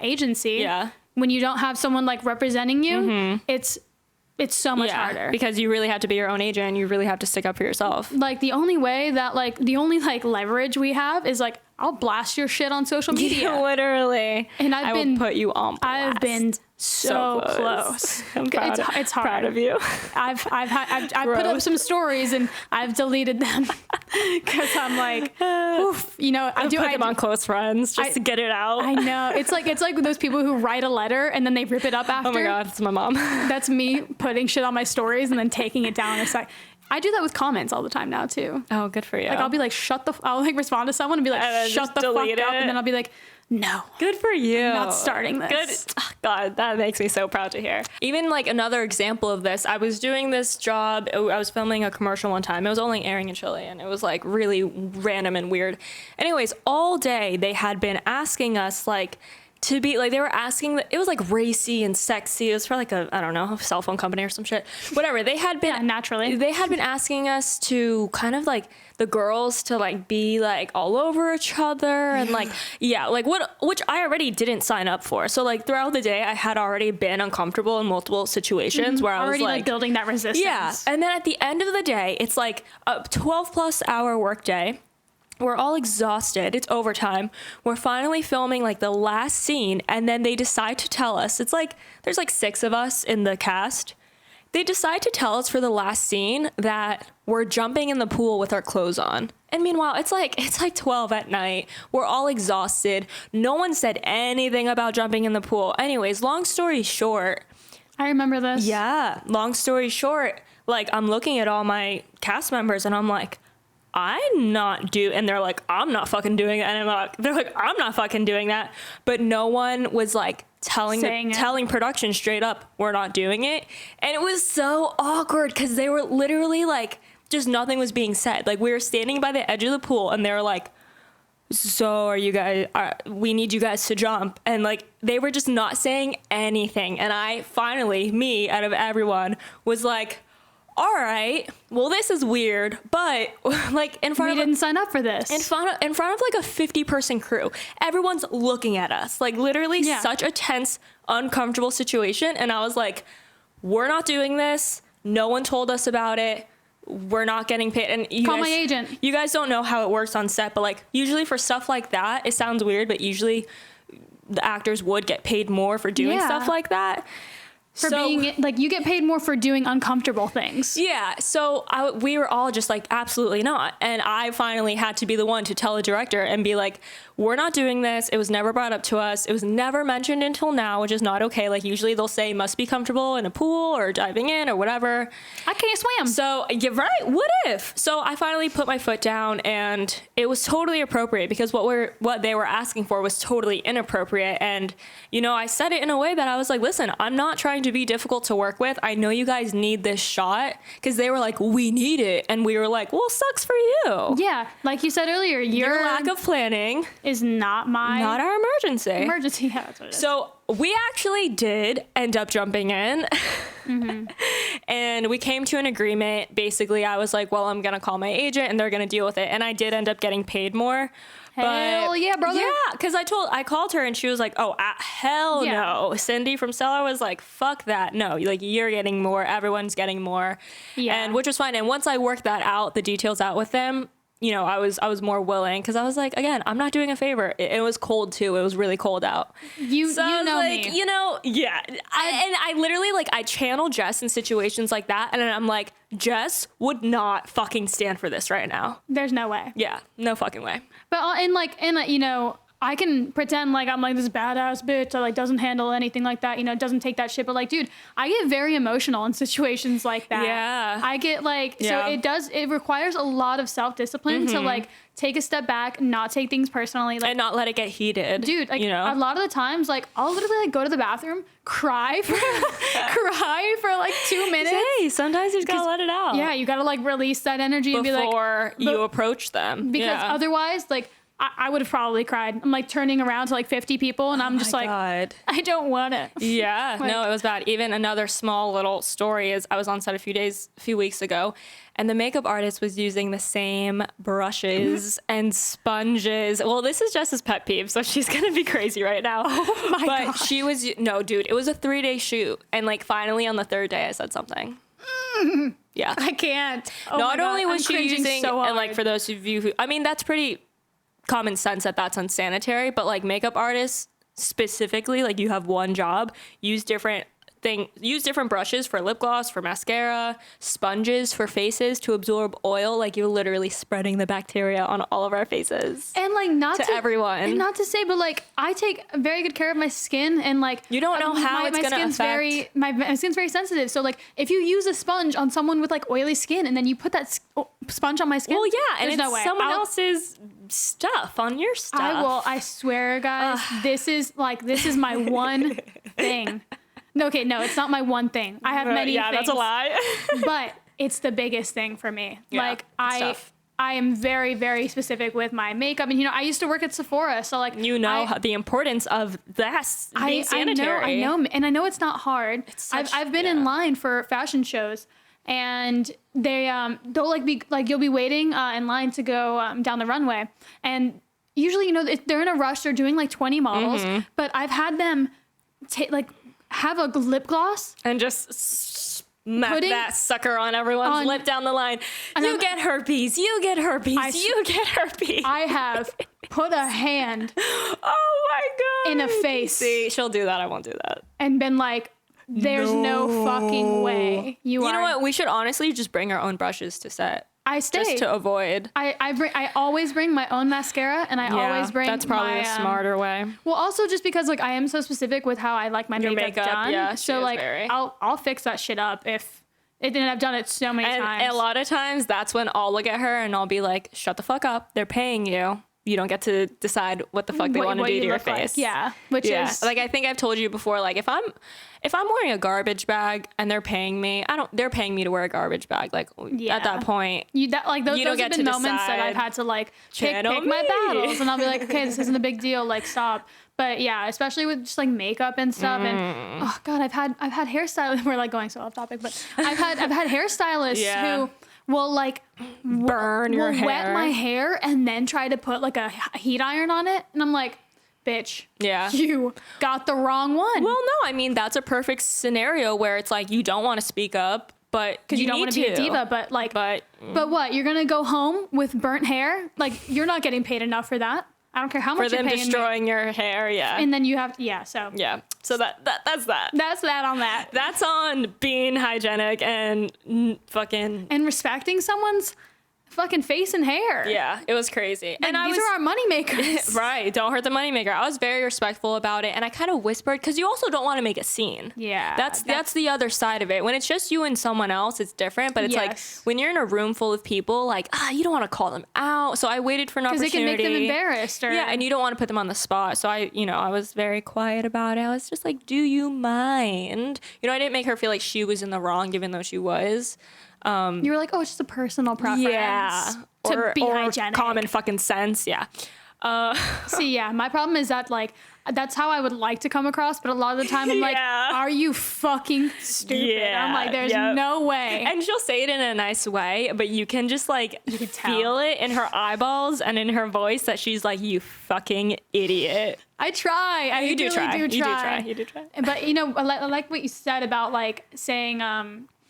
agency, when you don't have someone like representing you, it's so much harder because you really have to be your own agent. You really have to stick up for yourself. Like the only leverage we have is like, I'll blast your shit on social media. Literally. And I will put you on blast. I've been so close. I'm proud it's hard. Proud of you. I've put up some stories and I've deleted them because I'm like, oof, I put them on close friends just to get it out. I know. It's like those people who write a letter and then they rip it up after. Oh my God, it's my mom. That's me putting shit on my stories and then taking it down. It's like, I do that with comments all the time now too. Oh, good for you. Like I'll be like, I'll like respond to someone and be like, shut the fuck up. And then I'll be like, no. Good for you. I'm not starting this. Good. Oh, God, that makes me so proud to hear. Even like another example of this, I was doing this job. I was filming a commercial one time. It was only airing in Chile and it was like really random and weird. Anyways, all day they had been asking us like, to be like, they were asking it was like racy and sexy. It was for like a cell phone company or some shit. Whatever. They had been naturally. They had been asking us to kind of like the girls to like be like all over each other and like which I already didn't sign up for. So like throughout the day I had already been uncomfortable in multiple situations where I was already like building that resistance. Yeah. And then at the end of the day, it's like a 12+ hour work day. We're all exhausted. It's overtime. We're finally filming like the last scene and then they decide to tell us, it's like, there's like 6 of us in the cast. They decide to tell us for the last scene that we're jumping in the pool with our clothes on. And meanwhile, it's like 12 at night. We're all exhausted. No one said anything about jumping in the pool. Anyways, long story short. I remember this. Yeah. Long story short, like I'm looking at all my cast members and I'm like, and they're like, I'm not fucking doing it. And they're like, I'm not fucking doing that. But no one was like telling production straight up, we're not doing it. And it was so awkward because they were literally like, just nothing was being said. Like we were standing by the edge of the pool and they were like, so we need you guys to jump. And like, they were just not saying anything. And I finally, me out of everyone was like, all right, well, this is weird, but like we didn't sign up for this. In front of like a 50-person crew, everyone's looking at us, like literally such a tense, uncomfortable situation. And I was like, we're not doing this. No one told us about it. We're not getting paid. And Call my agent. You guys don't know how it works on set, but like usually for stuff like that, it sounds weird, but usually the actors would get paid more for doing stuff like that. Being like, you get paid more for doing uncomfortable things. Yeah. So we were all just like, absolutely not. And I finally had to be the one to tell the director and be like, we're not doing this. It was never brought up to us. It was never mentioned until now, which is not okay. Like usually they'll say must be comfortable in a pool or diving in or whatever. I can't swim. So you're right. What if? So I finally put my foot down and it was totally appropriate because what they were asking for was totally inappropriate. And, I said it in a way that I was like, listen, I'm not trying to be difficult to work with. I know you guys need this shot because they were like, we need it. And we were like, well, sucks for you. Yeah. Like you said earlier, your lack of planning is not our emergency. Yeah, that's what it is. So we actually did end up jumping in and we came to an agreement. Basically, I was like, well, I'm going to call my agent and they're going to deal with it. And I did end up getting paid more. Hell yeah, brother. Yeah, because I called her and she was like, oh, hell no. Cindy from Stellar was like, fuck that. No, like you're getting more. Everyone's getting more. Yeah. And which was fine. And once I worked that out, the details out with them, you know, I was more willing because I was like, again, I'm not doing a favor. It was cold too. It was really cold out. So You know like, me. you know, yeah. I literally like I channel Jess in situations like that, and I'm like, Jess would not fucking stand for this right now. There's no way. Yeah, no fucking way. But you know, I can pretend like I'm like this badass bitch that like doesn't handle anything like that, you know, doesn't take that shit. But like, dude, I get very emotional in situations like that. Yeah. I get like, Yeah. so it requires a lot to self-discipline to like take a step back, not take things personally. Like, And not let it get heated. dude, like you know? a lot of the times, like I'll literally like go to the bathroom, cry for like 2 minutes. Hey, sometimes you just gotta let it out. Yeah, you gotta like release that energy and be like, Before you approach them. because Yeah. otherwise, like I would have probably cried. I'm like turning around to like 50 people, and I'm just like, God. I don't want it. Yeah, Like- no, it was bad. Even another small little story is I was on set a few weeks ago, and the makeup artist was using the same brushes and sponges. Well, this is Jess's pet peeve, so she's gonna be crazy right now. Oh my But God. she was no, dude. It was a 3-day shoot, and like finally on the 3rd day, I said something. Yeah. I can't. Oh my Not God, only was I'm she cringing using, so hard. and like for those of you who, I mean, that's pretty common sense that that's unsanitary, but like makeup artists specifically, like you have one job, use different brushes for lip gloss, for mascara, sponges for faces to absorb oil. Like you're literally spreading the bacteria on all of our faces. and like not to everyone. and not to say, but like I take very good care of my skin, and like You don't know how it's gonna skin's affect- my skin's very sensitive. So like if you use a sponge on someone with like oily skin, and then you put that sponge on my skin, Well, yeah, and there's it's no way. someone I'll- else's stuff on your stuff. I swear, guys, this is my one thing. No, okay, no, it's not my one thing. I have many yeah, things. that's a lie. But it's the biggest thing for me. Yeah, like it's tough. I am very, very specific with my makeup. And, you know, I used to work at Sephora. So, like, You know the importance of that being sanitary. I know. And I know it's not hard. such- I've been yeah. in line for fashion shows. And they'll like be like, you'll be waiting in line to go down the runway. And usually, you know, they're in a rush. They're doing like 20 models. Mm-hmm. But I've had them have a lip gloss. And just smack that sucker on everyone's lip down the line. And You I'm- get herpes. You get herpes. You get herpes. I have put a hand oh my God. in a face See, she'll do that. I won't do that. and been like, there's no fucking way you You are. know what? We should honestly just bring our own brushes to set. I stay. Just to avoid. I always bring my own mascara, and I always bring that's probably my, a smarter way. Well, also just because like I am so specific with how I like my Your makeup, makeup, done. yeah, she so is like very. I'll fix that shit up if it. And I've done it so many And times. a lot of times that's when I'll look at her and I'll be like, shut the fuck up. They're paying you. You don't get to decide what the fuck they want to what do you to your look like. face. Yeah, which is like I think I've told you before, like if I'm wearing a garbage bag and they're paying me, they're paying me to wear a garbage bag. Like Yeah. at that point, you that like those, You don't those have get been to moments that I've decide. had to like pick Channel my me. battles, and I'll be like, okay, this isn't a big deal, like stop. But yeah, especially with just like makeup and stuff, and oh god, I've had hairstylists. We're like going so off topic, but I've had hairstylists Yeah. who will like burn your will hair. wet my hair and then try to put like a heat iron on it, and I'm like, bitch, Yeah. you got the wrong one. Well, no, I mean that's a perfect scenario where it's like you don't want to speak up, but because you don't want to be a diva, but like, But but what? You're gonna go home with burnt hair? Like you're not getting paid enough for that. I don't care how for much them you're paying me. destroying your hair, yeah, And then you have so yeah. So that's that. that's that on that. That's on being hygienic and fucking. And respecting someone's fucking face and hair. Yeah, it was crazy. Like, these are our money makers. Right, don't hurt the moneymaker. I was very respectful about it, and I kind of whispered because you also don't want to make a scene. Yeah, that's the other side of it. When it's just you and someone else, it's different. But it's Yes. like when you're in a room full of people, like you don't want to call them out. So I waited for an because opportunity. it can make them embarrassed. Or, Yeah, and you don't want to put them on the spot. So I was very quiet about it. I was just like, do you mind? I didn't make her feel like she was in the wrong, even though she was. you were like, oh, it's just a personal preference. Yeah. To be or hygienic. common fucking sense. Yeah. See, yeah, my problem is that like that's how I would like to come across, but a lot of the time I'm like, Yeah. are you fucking stupid? Yeah, I'm like, there's yep. no way. And she'll say it in a nice way, but you can just like can tell. feel it in her eyeballs and in her voice that she's like, you fucking idiot. I try. I You do really try. do You do try. try. You do try. But I like what you said about like saying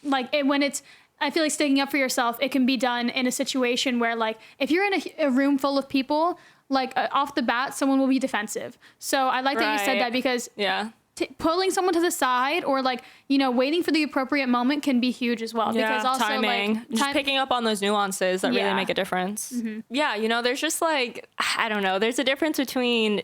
like when it's I feel like sticking up for yourself, it can be done in a situation where, like, if you're in a room full of people, like, off the bat, someone will be defensive. So I like that you said that, because pulling someone to the side, or, like, you know, waiting for the appropriate moment can be huge as well. Because also, timing, like, just picking up on those nuances that really make a difference. Yeah, you know, there's just, like, I don't know, there's a difference between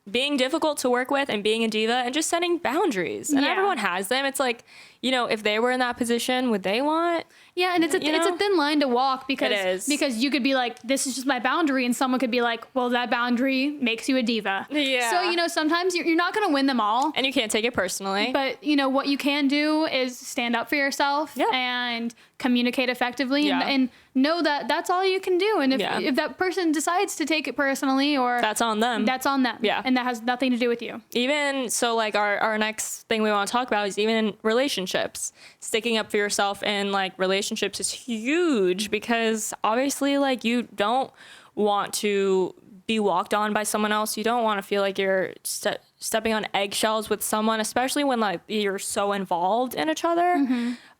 being difficult to work with and being a diva, and just setting boundaries. And everyone has them. It's like, you know, if they were in that position, would they want? Yeah, and it's a thin line to walk, because you could be like, this is just my boundary, and someone could be like, well, that boundary makes you a diva. Yeah. So, you know, sometimes you're not going to win them all. And you can't take it personally. But, you know, what you can do is stand up for yourself and communicate effectively, and know that that's all you can do. And if that person decides to take it personally, or that's on them. That's on them. Yeah. And that has nothing to do with you. Even so, like, our next thing we want to talk about is even in relationships. Sticking up for yourself in, like, relationships is huge, because obviously, like, you don't want to be walked on by someone else. You don't want to feel like you're stepping on eggshells with someone, especially when, like, you're so involved in each other.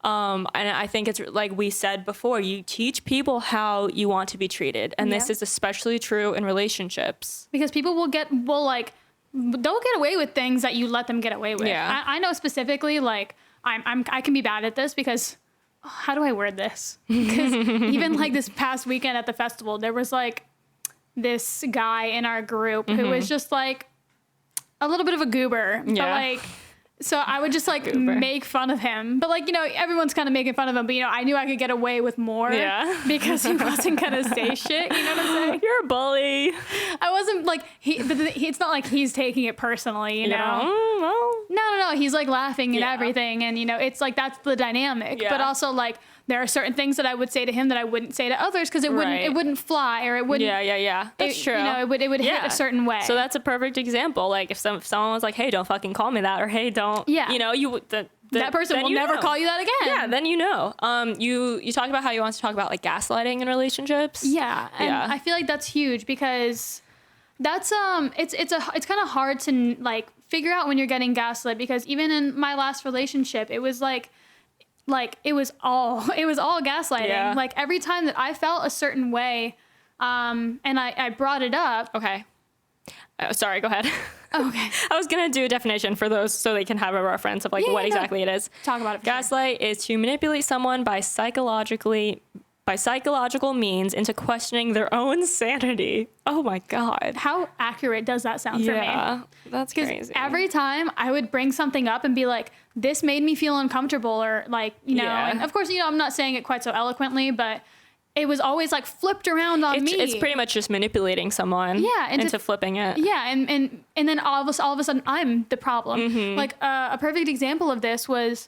And I think it's like we said before, you teach people how you want to be treated. And this is especially true in relationships. Because people they'll get away with things that you let them get away with. Yeah. I know specifically, like, I can be bad at this, because how do I word this? Because even, like, this past weekend at the festival, there was, like, this guy in our group who was just, like, a little bit of a goober. Yeah. But, like, so I would just, like, make fun of him. But, like, you know, everyone's kind of making fun of him. But, you know, I knew I could get away with more. Yeah. Because he wasn't going to say shit. You know what I'm saying? You're a bully. I wasn't, like, it's not like he's taking it personally, you know? Well. No. He's, like, laughing and everything. And, you know, it's, like, that's the dynamic. Yeah. But also, like, there are certain things that I would say to him that I wouldn't say to others, because it wouldn't fly, or it wouldn't. Yeah. That's true. You know, it would hit a certain way. So that's a perfect example. Like, if someone was like, "Hey, don't fucking call me that," or "Hey, don't," you know, that person will never call you that again. Yeah, then you know. You talk about how you want to talk about, like, gaslighting in relationships. Yeah, and I feel like that's huge, because that's it's kind of hard to, like, figure out when you're getting gaslit, because even in my last relationship, it was like it was all gaslighting. Yeah. Like, every time that I felt a certain way, and I brought it up. Okay. Sorry, go ahead. Okay. I was going to do a definition for those so they can have a reference of, like, what exactly it is. Talk about it. Gaslight is to manipulate someone by psychological means into questioning their own sanity. Oh my God. How accurate does that sound for me? Yeah, that's crazy. Every time I would bring something up and be like, this made me feel uncomfortable, or, like, you know, and of course, you know, I'm not saying it quite so eloquently, but it was always, like, flipped around on me. It's pretty much just manipulating someone into flipping it. Yeah, and then all of a sudden I'm the problem. Like, a perfect example of this was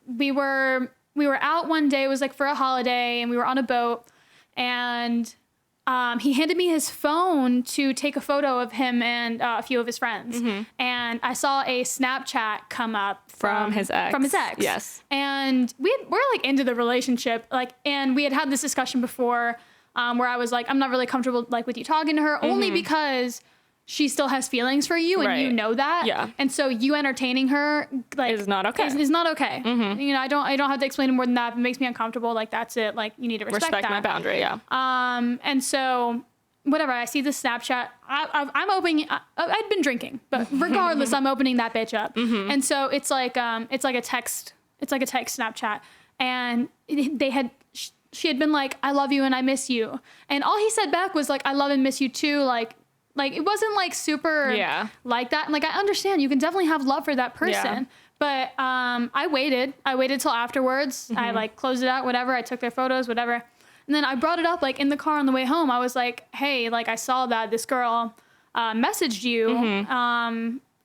we were out one day, it was, like, for a holiday, and we were on a boat, and he handed me his phone to take a photo of him and a few of his friends. And I saw a Snapchat come up from his ex. Yes. And we're, like, into the relationship, like, and we had this discussion before, where I was like, I'm not really comfortable, like, with you talking to her, only because she still has feelings for you, and you know that. Yeah. And so you entertaining her, like, is not okay. Is not okay. You know, I don't have to explain it more than that. If it makes me uncomfortable, like, that's it. Like, you need to respect that. My boundary. Yeah. And so, whatever. I see this Snapchat. I'm opening. I'd been drinking, but regardless, I'm opening that bitch up. And so it's like a text. It's like a text Snapchat, and she had been like, "I love you and I miss you," and all he said back was like, "I love and miss you too." Like, it wasn't, like, super like that. And, like, I understand you can definitely have love for that person. But I waited till afterwards. I, like, closed it out, whatever. I took their photos, whatever. And then I brought it up, like, in the car on the way home. I was like, hey, like, I saw that this girl messaged you.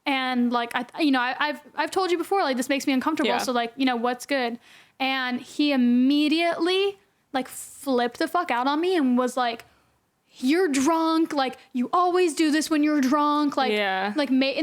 And, like, I've told you before, like, this makes me uncomfortable. Yeah. So, like, you know, what's good? And he immediately, like, flipped the fuck out on me and was like, you're drunk, like, you always do this when you're drunk, like, and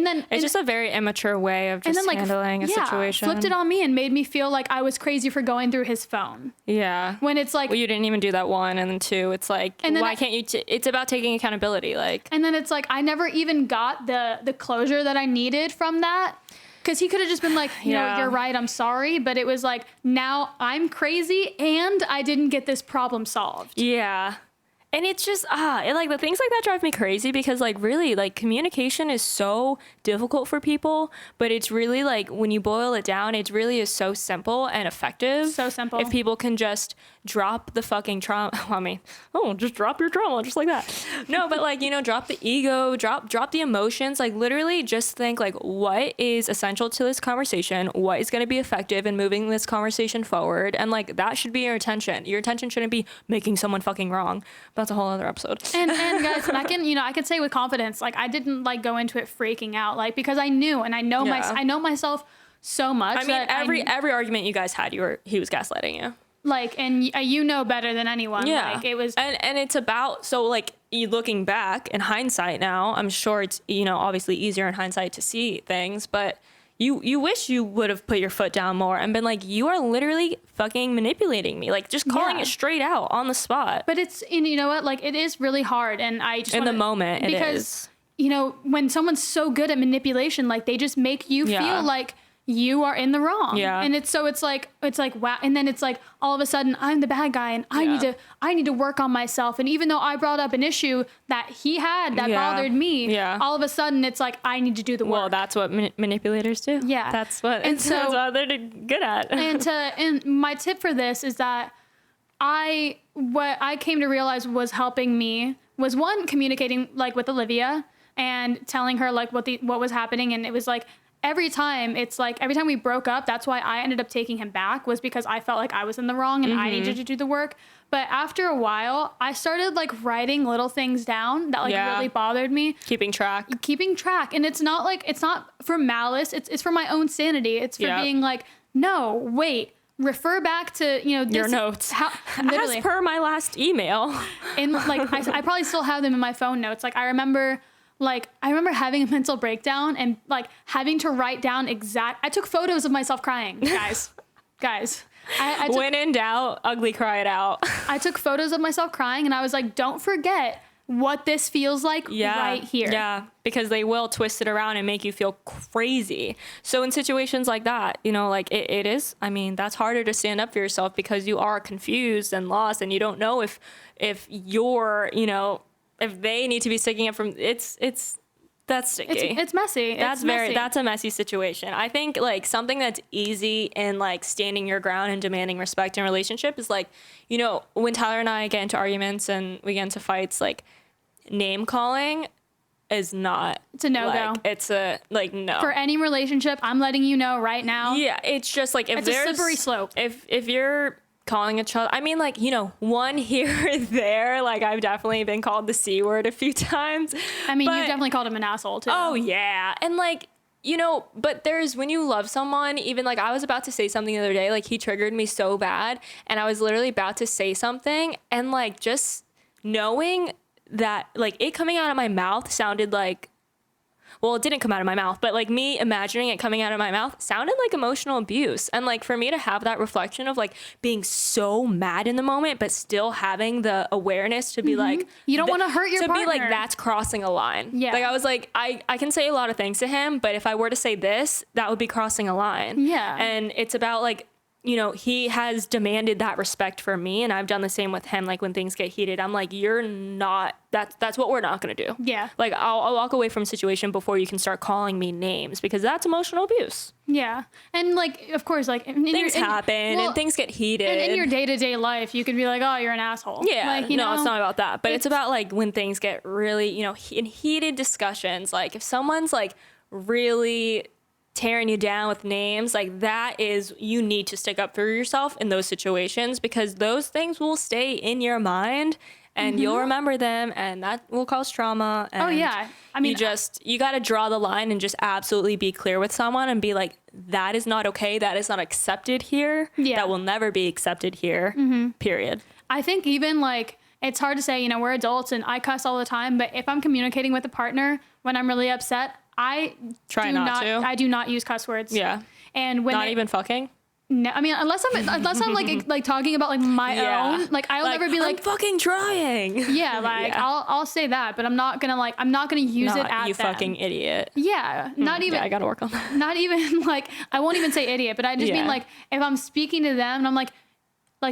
then it's just a very immature way of just handling a situation. Flipped it on me and made me feel like I was crazy for going through his phone. Yeah. When it's like, well, you didn't even do that, one, and then two, it's like, and then why can't you? It's about taking accountability, like. And then it's like I never even got the closure that I needed from that. Because he could have just been like, you know, you're right, I'm sorry. But it was like, now I'm crazy and I didn't get this problem solved. Yeah. And it's just, like the things like that drive me crazy because like really like communication is so difficult for people, but it's really like when you boil it down, it really is so simple and effective. So simple. If people can just drop the fucking trauma, just drop your trauma just like that. No, but like, you know, drop the ego, drop the emotions, like literally just think like what is essential to this conversation, what is going to be effective in moving this conversation forward. And like that should be your intention. Your intention shouldn't be making someone fucking wrong. That's a whole other episode. And guys, and I can say with confidence, like I didn't like go into it freaking out, like because I knew and I know I know myself so much. I mean, every argument you guys had, he was gaslighting you. Like, and you know better than anyone. Yeah. Like it was, and it's about, so like you looking back in hindsight now, I'm sure it's, you know, obviously easier in hindsight to see things, but you wish you would have put your foot down more and been like, you are literally fucking manipulating me. Like just calling it straight out on the spot. But it's, and you know what, like it is really hard. And I just in the moment it is. You know, when someone's so good at manipulation, like they just make you feel like you are in the wrong. Yeah. And it's like, wow. And then it's like, all of a sudden I'm the bad guy and I need to work on myself. And even though I brought up an issue that he had that bothered me, all of a sudden it's like, I need to do the work. Well, that's what manipulators do. Yeah. That's what they're good at. And my tip for this is that what I came to realize was helping me was one, communicating like with Olivia and telling her like what was happening. And it was like, every time we broke up, that's why I ended up taking him back, was because I felt like I was in the wrong and I needed to do the work. But after a while, I started like writing little things down that like really bothered me. Keeping track. And it's not for malice. It's for my own sanity. It's for being like, no, wait, refer back to, you know, your notes. As per my last email. And like, I probably still have them in my phone notes. Like I remember having a mental breakdown and like having to write down I took photos of myself crying, guys. When in doubt, ugly cry it out. I took photos of myself crying and I was like, don't forget what this feels like right here. Yeah, because they will twist it around and make you feel crazy. So in situations like that, you know, like it is, I mean, that's harder to stand up for yourself because you are confused and lost and you don't know if you're, you know, if they need to be sticking up from that's sticky. It's messy. That's a messy situation. I think like something that's easy in like standing your ground and demanding respect in a relationship is like, you know, when Tyler and I get into arguments and we get into fights, like name calling is not. It's a no-go. Like, it's a like no. For any relationship, I'm letting you know right now. Yeah, it's just like if it's a slippery slope. If you're calling a child, I mean, like, you know, one here or there, like I've definitely been called the C word a few times. I mean, you've definitely called him an asshole too. Oh yeah. And like, you know, but when you love someone, even like I was about to say something the other day, like he triggered me so bad and I was literally about to say something and like just knowing that like it coming out of my mouth sounded like, well, it didn't come out of my mouth, but like me imagining it coming out of my mouth sounded like emotional abuse. And like for me to have that reflection of like being so mad in the moment, but still having the awareness to be like, you don't want to hurt your partner. To be like, that's crossing a line. Yeah. Like I was like, I can say a lot of things to him, but if I were to say this, that would be crossing a line. Yeah. And it's about like, you know, he has demanded that respect for me and I've done the same with him. Like when things get heated, I'm like, you're not, that's what we're not going to do. Yeah. Like I'll walk away from a situation before you can start calling me names because that's emotional abuse. Yeah. And like, of course, like things happen and things get heated. And in your day-to-day life, you could be like, oh, you're an asshole. Yeah. Like, it's not about that, but it's about like when things get really, you know, in heated discussions, like if someone's like really tearing you down with names, like that is, you need to stick up for yourself in those situations because those things will stay in your mind and you'll remember them and that will cause trauma. And oh yeah. I mean, you got to draw the line and just absolutely be clear with someone and be like, that is not okay. That is not accepted here. Yeah. That will never be accepted here. Period. I think even like, it's hard to say, you know, we're adults and I cuss all the time, but if I'm communicating with a partner when I'm really upset, I do not use cuss words. Yeah. And when not even fucking? No, I mean, unless I'm like talking about like my own, like I'll never be like I'm fucking trying. Yeah, like I'll say that, but I'm not gonna use it at you them. fucking idiot. Yeah, not even. Yeah, I gotta work on that. Not even like I won't even say idiot, but I just mean like if I'm speaking to them and I'm like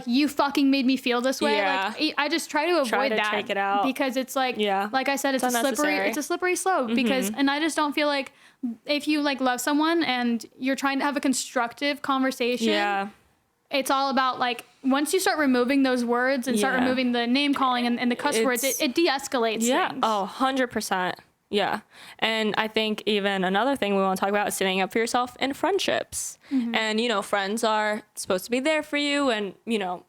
you fucking made me feel this way. Yeah. Like I just try to avoid that. Take it out. Because it's like like I said, it's a slippery slope. Because and I just don't feel like if you like love someone and you're trying to have a constructive conversation. It's all about like once you start removing those words and start removing the name calling and the cuss words, it de-escalates things. Oh, 100%. Yeah. And I think even another thing we want to talk about is standing up for yourself in friendships. And, you know, friends are supposed to be there for you. And, you know,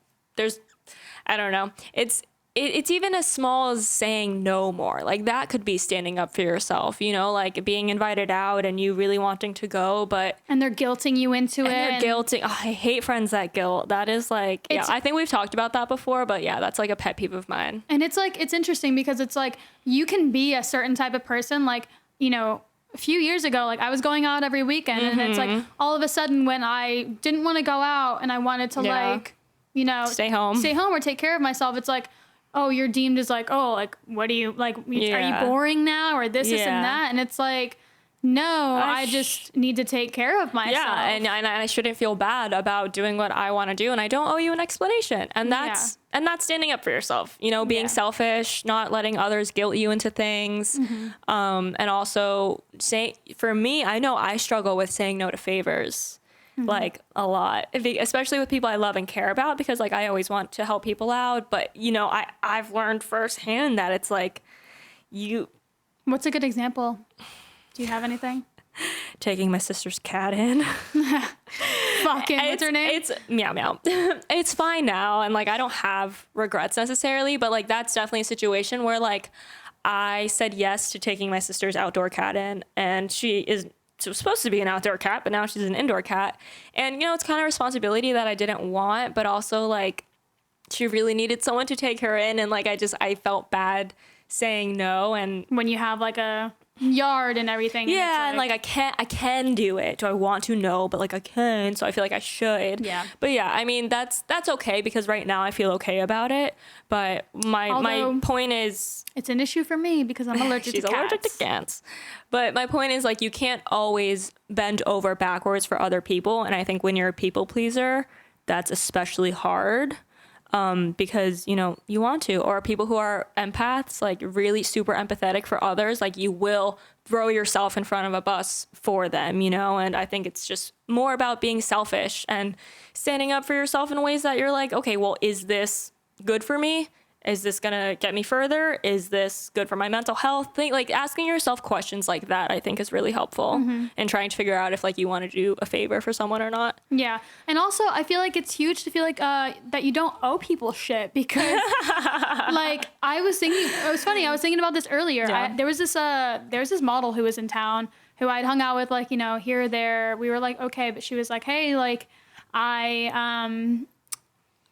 I don't know. It's even as small as saying no more. Like that could be standing up for yourself, you know, like being invited out and you really wanting to go, and they're guilting you into it. They're guilting. Oh, I hate friends that guilt. That is like, I think we've talked about that before, but that's like a pet peeve of mine. And it's like, it's interesting because it's like, you can be a certain type of person. Like, you know, a few years ago, like I was going out every weekend and it's like all of a sudden when I didn't want to go out and I wanted to like, you know, stay home or take care of myself. It's like, oh, you're deemed as like, oh, like, what do you, like, are you boring now? Or this and that. And it's like, no, I just need to take care of myself. Yeah, and I shouldn't feel bad about doing what I want to do. And I don't owe you an explanation. And that's standing up for yourself, you know, being selfish, not letting others guilt you into things. And also for me, I know I struggle with saying no to favors. Like a lot, especially with people I love and care about, because like I always want to help people out. But, you know, I've learned firsthand that it's like What's a good example? Do you have anything? Taking my sister's cat in. Fucking, what's her name? It's Meow Meow. It's fine now. And like, I don't have regrets necessarily, but like, that's definitely a situation where like I said yes to taking my sister's outdoor cat in, and she was supposed to be an outdoor cat, but now she's an indoor cat. And, you know, it's kind of a responsibility that I didn't want, but also like she really needed someone to take her in. And like, I felt bad saying no. And when you have like a yard and everything. Yeah. And like, I can do it. Do I want to? No, but like I can. So I feel like I should. Yeah. But yeah, I mean, that's okay because right now I feel okay about it. But my point is, it's an issue for me because I'm allergic to cats. She's allergic to cats. But my point is like, you can't always bend over backwards for other people. And I think when you're a people pleaser, that's especially hard. Because, you know, you want to, or people who are empaths, like really super empathetic for others, like you will throw yourself in front of a bus for them, you know? And I think it's just more about being selfish and standing up for yourself in ways that you're like, okay, well, is this good for me? Is this going to get me further? Is this good for my mental health? Like asking yourself questions like that, I think is really helpful in trying to figure out if like you want to do a favor for someone or not. Yeah. And also I feel like it's huge to feel like that you don't owe people shit because like I was thinking, it was funny. I was thinking about this earlier. Yeah. There was this model who was in town who I'd hung out with like, you know, here or there. We were like, okay, but she was like, hey, like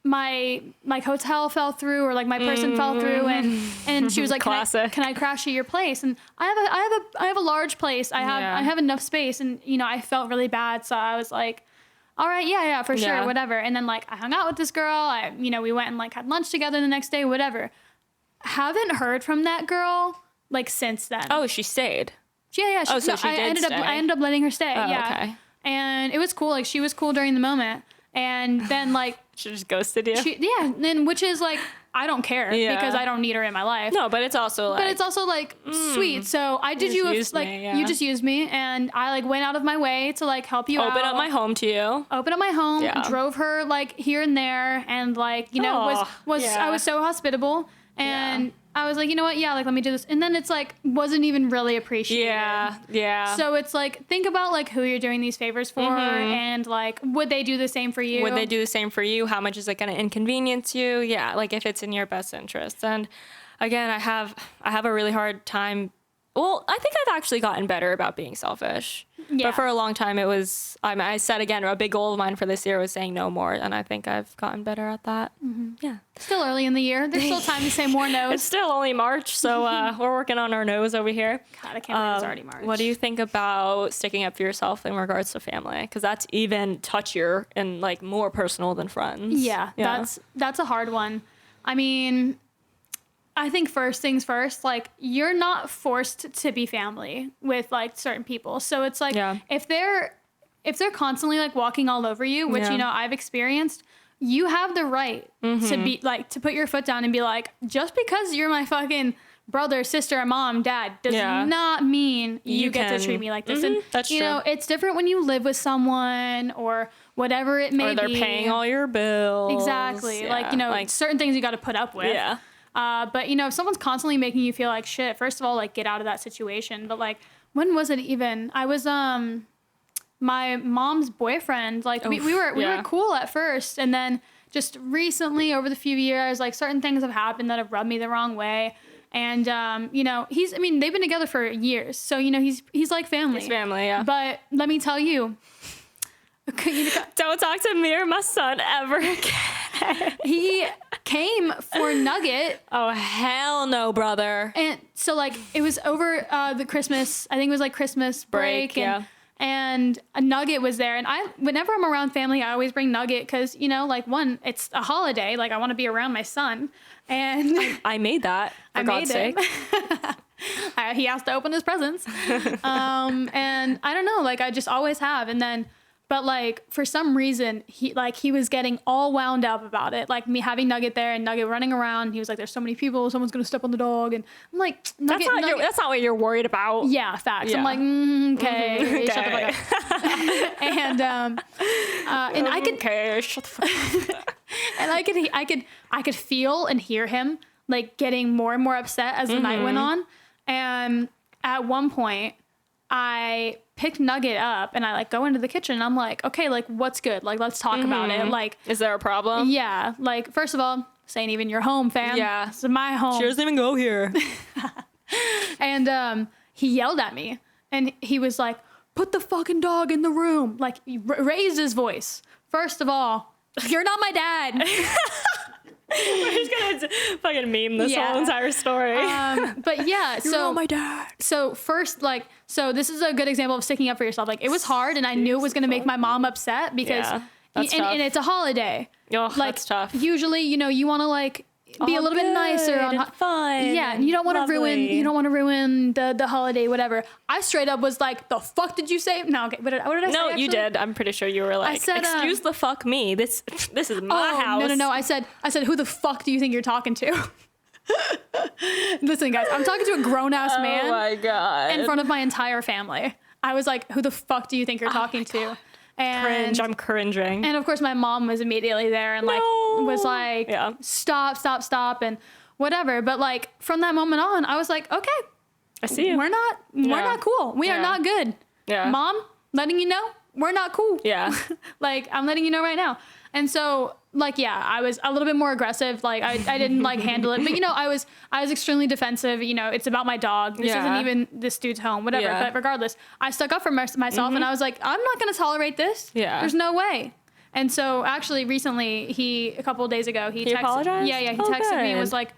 my hotel fell through or like my person fell through and she was like, can I crash at your place? And I have a large place. I have enough space. And, you know, I felt really bad. So I was like, all right, yeah, for sure. Whatever. And then like, I hung out with this girl. We went and like had lunch together the next day, whatever. Haven't heard from that girl like since then. Oh, she stayed. Yeah. She did I ended up letting her stay. Oh, yeah. Okay. And it was cool. Like she was cool during the moment. And then like she just ghosted you. Then which is like I don't care because I don't need her in my life. No, but it's also like sweet. So I did you just used me, and I like went out of my way to like help you open up my home to you. Open up my home, drove her like here and there, and like I was so hospitable, and I was like, you know what? Yeah, like let me do this. And then it's like wasn't even really appreciated. Yeah. So it's like think about like who you're doing these favors for and like would they do the same for you? Would they do the same for you? How much is it going to inconvenience you? Yeah, like if it's in your best interest. And again, I have a really hard time well, I think I've actually gotten better about being selfish. Yeah. But for a long time, it was, I said again, a big goal of mine for this year was saying no more. And I think I've gotten better at that. Yeah. Still early in the year. There's still time to say more no's. It's still only March, so we're working on our no's over here. God, I can't believe it's already March. What do you think about sticking up for yourself in regards to family? Because that's even touchier and like more personal than friends. Yeah, that's a hard one. I mean, I think first things first, like you're not forced to be family with like certain people. So it's like if they're constantly like walking all over you, which you know I've experienced, you have the right to be like to put your foot down and be like, just because you're my fucking brother, sister, mom, dad does not mean you get to treat me like this. And that's you true. know, it's different when you live with someone or whatever it may be. Or they're paying all your bills. Exactly. Yeah. Like, you know, like certain things you got to put up with. Yeah. But, you know, if someone's constantly making you feel like shit, first of all, like, get out of that situation. But, like, when was it even? I was, my mom's boyfriend. Like, we were cool at first. And then just recently, over the few years, like, certain things have happened that have rubbed me the wrong way. And, you know, they've been together for years. So, you know, he's like family. He's family, yeah. But let me tell you, don't talk to me or my son ever again. he came for Nugget. Oh, hell no, brother. And so, like, it was over the Christmas, I think it was like Christmas break. And a Nugget was there. And whenever I'm around family, I always bring Nugget because, you know, like, one, it's a holiday. Like, I want to be around my son. And I made that, for God's sake. He has to open his presents. And I don't know, like, I just always have. And then, but like, for some reason, he was getting all wound up about it. Like me having Nugget there and Nugget running around. He was like, there's so many people, someone's going to step on the dog. And I'm like, Nugget, that's not what you're worried about. Yeah, facts. Yeah. I'm like, okay, shut the fuck up. And I could, okay, shut the fuck up. And I could feel and hear him like getting more and more upset as the night went on. And at one point, I picked Nugget up and I like go into the kitchen and I'm like, okay, like what's good? Like, let's talk about it. Like, is there a problem? Yeah. Like, first of all, this ain't even your home, fam. Yeah. This is my home. She doesn't even go here. And he yelled at me and he was like, put the fucking dog in the room. Like, he raised his voice. First of all, you're not my dad. We're just gonna fucking meme this whole entire story. But yeah, You're not my dad. So first, like, so this is a good example of sticking up for yourself. Like, it was hard, and I knew it was gonna make my mom upset because, and it's a holiday. Oh, like, that's tough. Usually, you know, you want to like be a little bit nicer on fun. Yeah, and you don't want to ruin the holiday, whatever. I straight up was like, the fuck did you say? No, okay, what did I say? No, actually? you did. I'm pretty sure you were like, excuse the fuck me. This is my house. No. I said, who the fuck do you think you're talking to? Listen, guys, I'm talking to a grown ass man. Oh my God. In front of my entire family. I was like, who the fuck do you think you're talking to? God. And Cringe. I'm cringing. And of course, my mom was immediately there and like was like, stop, and whatever. But like from that moment on, I was like, okay, I see you. We're not cool. We are not good. Yeah. Mom, letting you know, we're not cool. Yeah. Like, I'm letting you know right now. And so, like, yeah, I was a little bit more aggressive. Like, I didn't like handle it, but you know, I was extremely defensive. You know, it's about my dog. This isn't even this dude's home, whatever. Yeah. But regardless, I stuck up for myself, and I was like, I'm not gonna tolerate this. Yeah, there's no way. And so, actually, recently, a couple of days ago, he texted. Apologized? Yeah, he texted me and was like,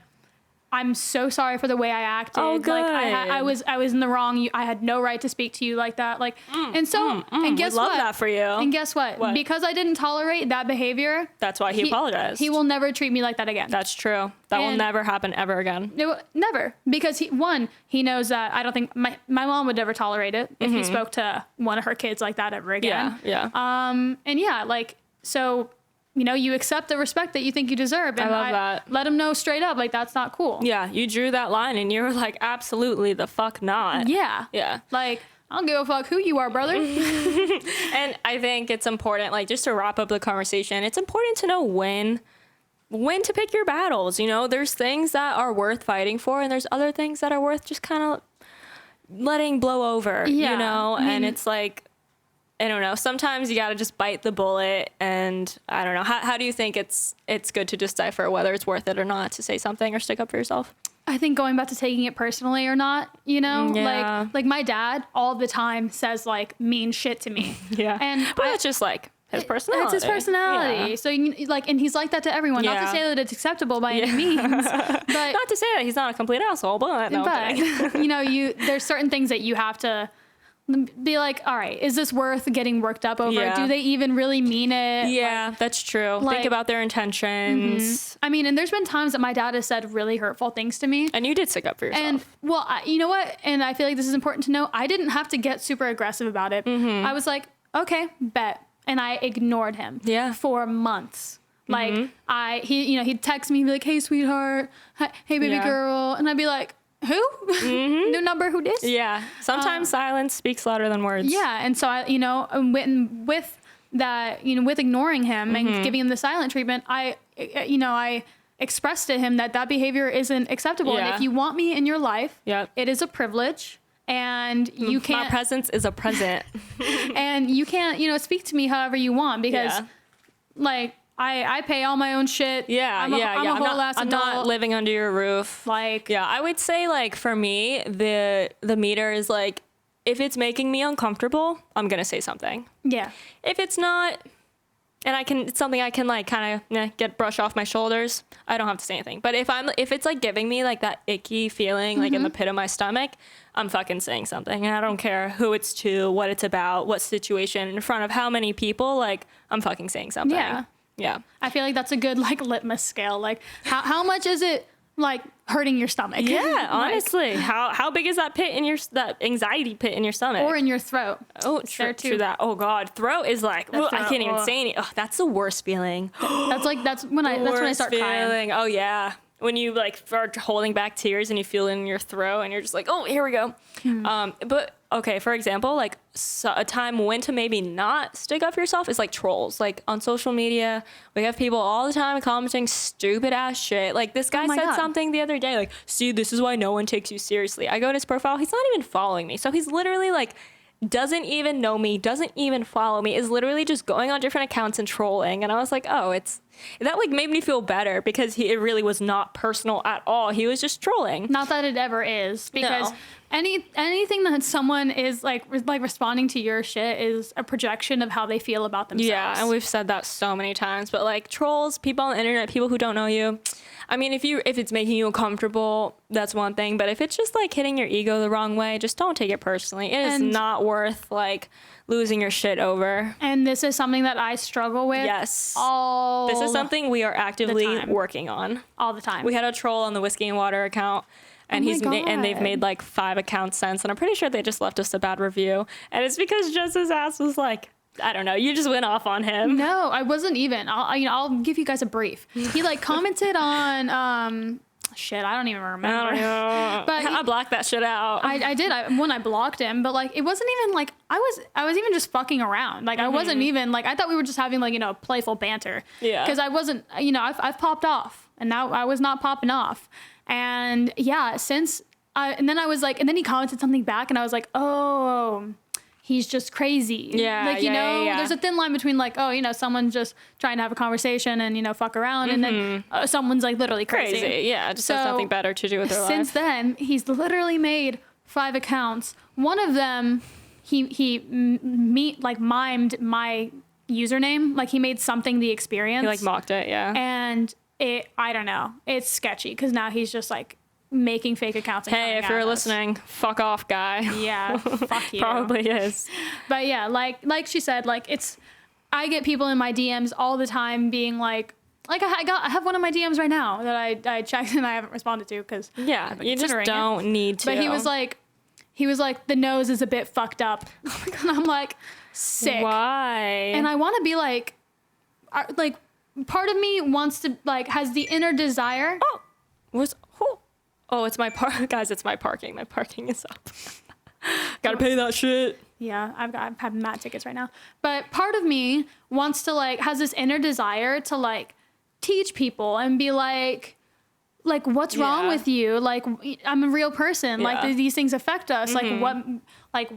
I'm so sorry for the way I acted. Oh, good. Like I was in the wrong. I had no right to speak to you like that. Like, and so, and guess what? Love that for you. And guess what? Because I didn't tolerate that behavior. That's why he apologized. He will never treat me like that again. That's true. That will never happen ever again. Never. Because he knows that I don't think my mom would never tolerate it if he spoke to one of her kids like that ever again. Yeah. And yeah, like, so, you know, you accept the respect that you think you deserve. And I love that. Let him know straight up, like, that's not cool. Yeah, you drew that line and you were like, absolutely the fuck not. Yeah. Yeah. Like, I don't give a fuck who you are, brother. And I think it's important, like, just to wrap up the conversation, it's important to know when to pick your battles. You know, there's things that are worth fighting for and there's other things that are worth just kind of letting blow over, you know? And it's like, I don't know. Sometimes you got to just bite the bullet, and I don't know. How do you think it's good to decipher whether it's worth it or not to say something or stick up for yourself? I think going back to taking it personally or not, you know, like my dad all the time says like mean shit to me. And but it's just like his personality. It's his personality. So like, and he's like that to everyone. Not to say that it's acceptable by any means, but not to say that he's not a complete asshole. But you know, there's certain things that you have to be like, all right, is this worth getting worked up over? Do they even really mean it? Yeah, that's true. Like, think about their intentions. I mean, and there's been times that my dad has said really hurtful things to me. And you did stick up for yourself. And, well, you know what? And I feel like this is important to know. I didn't have to get super aggressive about it. I was like, okay, bet. And I ignored him for months. Like, he'd text me and be like, hey, sweetheart. Hey, baby girl. And I'd be like, who? New number, who dis? Yeah. Sometimes silence speaks louder than words. Yeah. And so I, with that, with ignoring him and giving him the silent treatment, I expressed to him that behavior isn't acceptable. And if you want me in your life, it is a privilege. And you can't. My presence is a present. And you can't, speak to me however you want because, like, I pay all my own shit. I'm a whole ass adult. I'm not living under your roof. Like, I would say, like, for me, the meter is like, if it's making me uncomfortable, I'm gonna say something. Yeah. If it's not, and it's something I can like kind of brush off my shoulders, I don't have to say anything. But if it's like giving me like that icky feeling, like in the pit of my stomach, I'm fucking saying something. And I don't care who it's to, what it's about, what situation, in front of how many people, like, I'm fucking saying something. Yeah. I feel like that's a good like litmus scale. Like how much is it like hurting your stomach? Yeah, honestly. How big is that that anxiety pit in your stomach? Or in your throat. Oh, true that. Oh God. Throat is like, I can't even say anything. Oh, that's the worst feeling. that's when I start crying. Oh yeah. When you like start holding back tears and you feel it in your throat and you're just like, oh, here we go. But okay, for example, like a time when to maybe not stick up for yourself is like trolls. Like on social media, we have people all the time commenting stupid ass shit. Like this guy said something the other day, like, see, this is why no one takes you seriously. I go to his profile, he's not even following me. So he's literally like, doesn't even know me, doesn't even follow me, is literally just going on different accounts and trolling. And I was like, oh, that like made me feel better because it really was not personal at all. He was just trolling. Not that it ever is, because anything that someone is like responding to your shit is a projection of how they feel about themselves. Yeah, and we've said that so many times. But like trolls, people on the internet, people who don't know you, I mean, if it's making you uncomfortable, that's one thing. But if it's just like hitting your ego the wrong way, just don't take it personally. It is not worth like losing your shit over. And this is something that I struggle with. Yes. This is something we are actively working on. All the time. We had a troll on the Whiskey and Water account. And and they've made like 5 accounts since. And I'm pretty sure they just left us a bad review. And it's because Jess's ass was like, I don't know. You just went off on him. No, I wasn't even. I'll give you guys a brief. He like commented on shit. I don't even remember. I don't know. But I blocked that shit out. I did. I blocked him, but like it wasn't even like I was even just fucking around. Like I wasn't even like I thought we were just having like playful banter. Yeah. Because I wasn't. I've popped off, and now I was not popping off, and yeah. And then I was like, and then he commented something back, and I was like, oh. He's just crazy. Yeah. Like, there's a thin line between like, oh, someone's just trying to have a conversation and, fuck around. And then someone's like literally crazy. Yeah. Just has nothing better to do with their life. Since then, he's literally made 5 accounts. One of them, he mimed my username. Like he made something the experience. He like mocked it. Yeah. And I don't know. It's sketchy because now he's just like, making fake accounts. Hey, if you're listening, fuck off, guy. Yeah, fuck you. Probably is. But yeah, like she said, like I get people in my DMs all the time being like I have one of my DMs right now that I checked and I haven't responded to because you just don't need to. But he was like the nose is a bit fucked up, and I'm like sick. Why? And I want to be like part of me wants to like has the inner desire. Oh, it's my guys, it's my parking. My parking is up. Gotta pay that shit. Yeah, I'm having mad tickets right now. But part of me wants to like, has this inner desire to like teach people and be like what's wrong with you? Like, I'm a real person. Like these things affect us. Like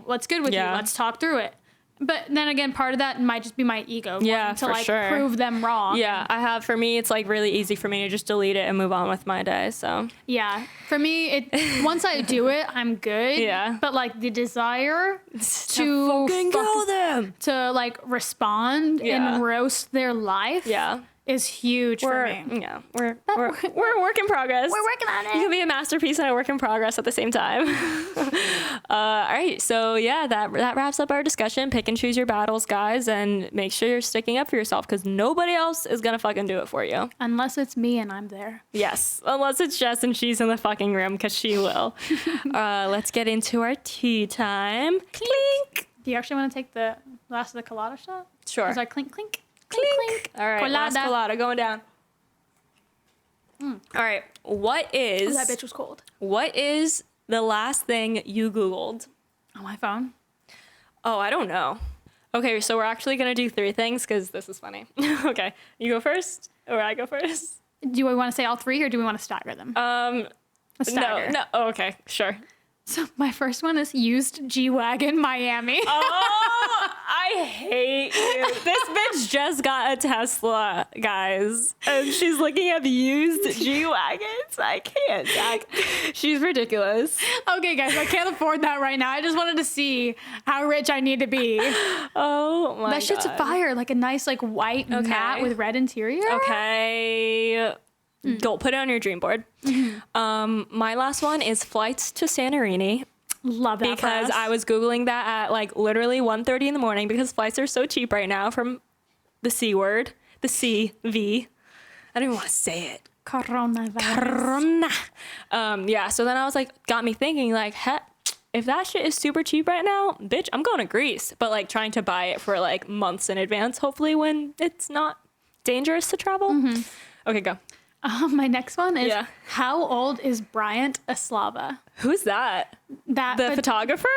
what's good with you? Let's talk through it. But then again, part of that might just be my ego. Yeah, wanting to for like sure. prove them wrong. Yeah, for me, it's like really easy for me to just delete it and move on with my day. So Yeah. For me, once I do it, I'm good. Yeah. But like the desire to fucking kill them. to like respond Yeah. and roast their life Yeah. is huge for me. Yeah, we're a work in progress. We're working on it. You can be a masterpiece and a work in progress at the same time. All right, so yeah, that wraps up our discussion. Pick and choose your battles, guys, and make sure you're sticking up for yourself because nobody else is gonna fucking do it for you. Unless it's me and I'm there. Yes, unless it's Jess and she's in the fucking room because she will. Let's get into our tea time. Clink. Do you actually want to take the last of the colada shot? Sure. Is that clink, clink? Clink. All right, last colada going down. All right, what is That bitch was cold. what is the last thing you Googled? On my phone. Oh, I don't know. Okay, so we're actually gonna do 3 things because this is funny. Okay, you go first, or I go first? Do we want to say all 3 or do we want to stagger them? Let's stagger. No. Oh, okay, sure. So my first one is used G-Wagon Miami. Oh, I hate you. This bitch just got a Tesla, guys, and she's looking at used G-Wagons. I can't, Jack. She's ridiculous. Okay, guys, I can't afford that right now. I just wanted to see how rich I need to be. Oh my god. That shit's fire. Like a nice, like white matte with red interior. Okay. Don't put it on your dream board. My last one is flights to Santorini. Love that. Because I was Googling that at like literally 1:30 in the morning because flights are so cheap right now from the C word, the CV. I don't even want to say it. Coronavirus. Corona. Yeah, so then I was like, got me thinking like, if that shit is super cheap right now, bitch, I'm going to Greece. But like trying to buy it for like months in advance, hopefully when it's not dangerous to travel. Okay, go. My next one is Yeah. how old is Bryant Aslava? Who's that? The photographer?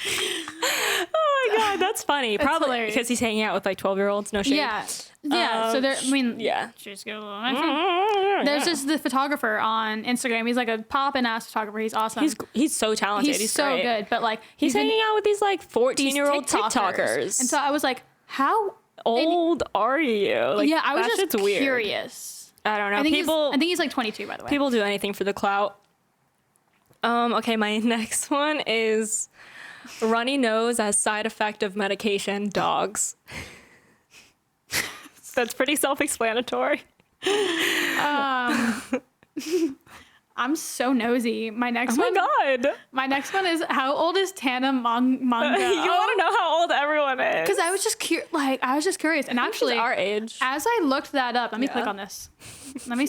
Oh my god, that's funny. Probably hilarious. because he's hanging out with like 12-year-olds. No shade. Yeah. Yeah. So there, I mean, Yeah. just go. There's just the photographer on Instagram. He's like a poppin' ass photographer. He's awesome. He's so talented. He's so great. good. But like He's been- hanging out with these like 14-year-old these TikTokers. And so I was like, how old are you? Like, yeah, I was that just shit's weird. curious. I don't know. I think People he's like 22, by the way. people do anything for the clout. Okay, my next one is runny nose as side effect of medication, dogs. That's pretty self-explanatory. I'm so nosy. My next Oh one. my god. My next one is how old is Tana Manga? You want to know how old everyone is? Because I was just curious, and actually, She's our age. as I looked that up, let me Yeah. click on this.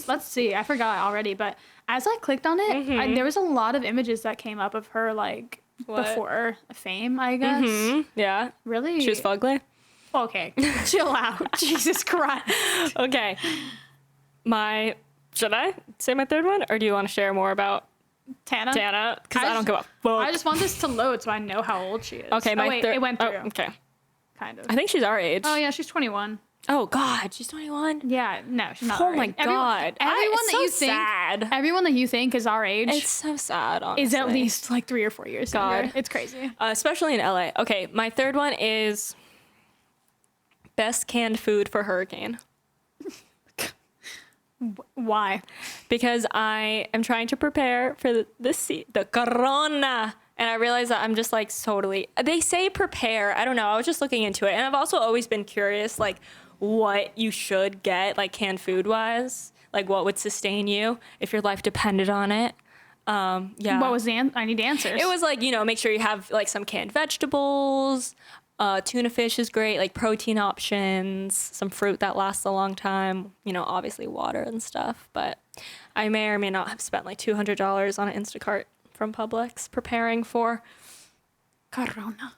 Let's see. I forgot already, but as I clicked on it, there was a lot of images that came up of her like What? before fame, I guess. Yeah. Really? She was fugly. Okay, chill out. Jesus Christ. Okay. Should I say my third one, or do you want to share more about Tana? Tana? Because I don't just- give a fuck. I just want this to load so I know how old she is. Okay, oh, wait, it went through. okay. Kind of. I think she's our age. Oh yeah, she's 21. Oh God, she's 21. Yeah, no, she's not. Oh our my age. God. Everyone It's that so you think, sad. everyone that you think is our age, It's so sad, honestly. is at least like 3 or 4 years God. younger. It's crazy. Especially in LA. Okay, my third one is best canned food for hurricane. Why? Because I am trying to prepare for the corona. And I realize that I'm just like totally, they say prepare. I don't know. I was just looking into it. And I've also always been curious, like what you should get, like canned food wise, like what would sustain you if your life depended on it. Yeah. What was the I need answers. It was like, make sure you have like some canned vegetables. Tuna fish is great, like protein options, some fruit that lasts a long time, obviously water and stuff. But I may or may not have spent like $200 on an Instacart from Publix preparing for Corona.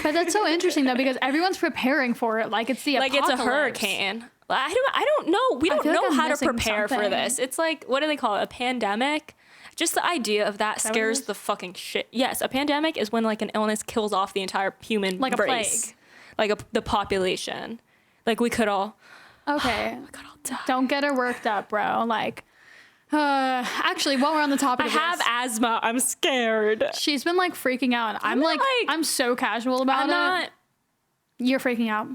But that's so interesting though, because everyone's preparing for it like it's the like it's a apocalypse. hurricane. I don't know. We don't feel like know I'm how to missing prepare for something. this. It's like, what do they call it? A pandemic? Just the idea of that that what it scares is? the fucking shit. Yes, a pandemic is when like an illness kills off the entire human Like a race. plague. Like the population. Like we could all Okay. we could all die. Don't get her worked up, bro. Like, Actually, while we're on the topic I of have this, asthma. I'm scared. she's been like freaking out. I'm so casual about I'm it. not You're freaking out.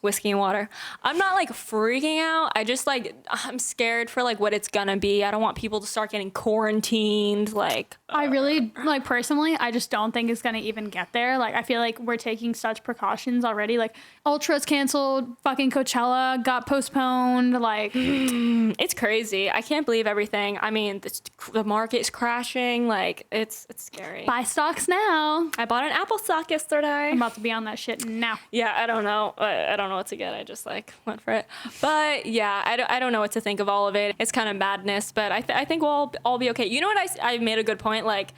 whiskey and water. I'm not like freaking out. I just like I'm scared for like what it's gonna be. I don't want people to start getting quarantined. Like I really like personally, I just don't think it's gonna even get there. Like I feel like we're taking such precautions already. Like Ultra's canceled, fucking Coachella got postponed. Like it's crazy. I can't believe everything. I mean, the market is crashing. Like it's scary. buy stocks now. I bought an Apple stock yesterday. I'm about to be on that shit now. Yeah, I don't know. I don't know what to get. I just like went for it. But yeah, I don't know what to think of all of it. It's kind of madness, but I think we'll all be okay. You know what? I made a good point. Like,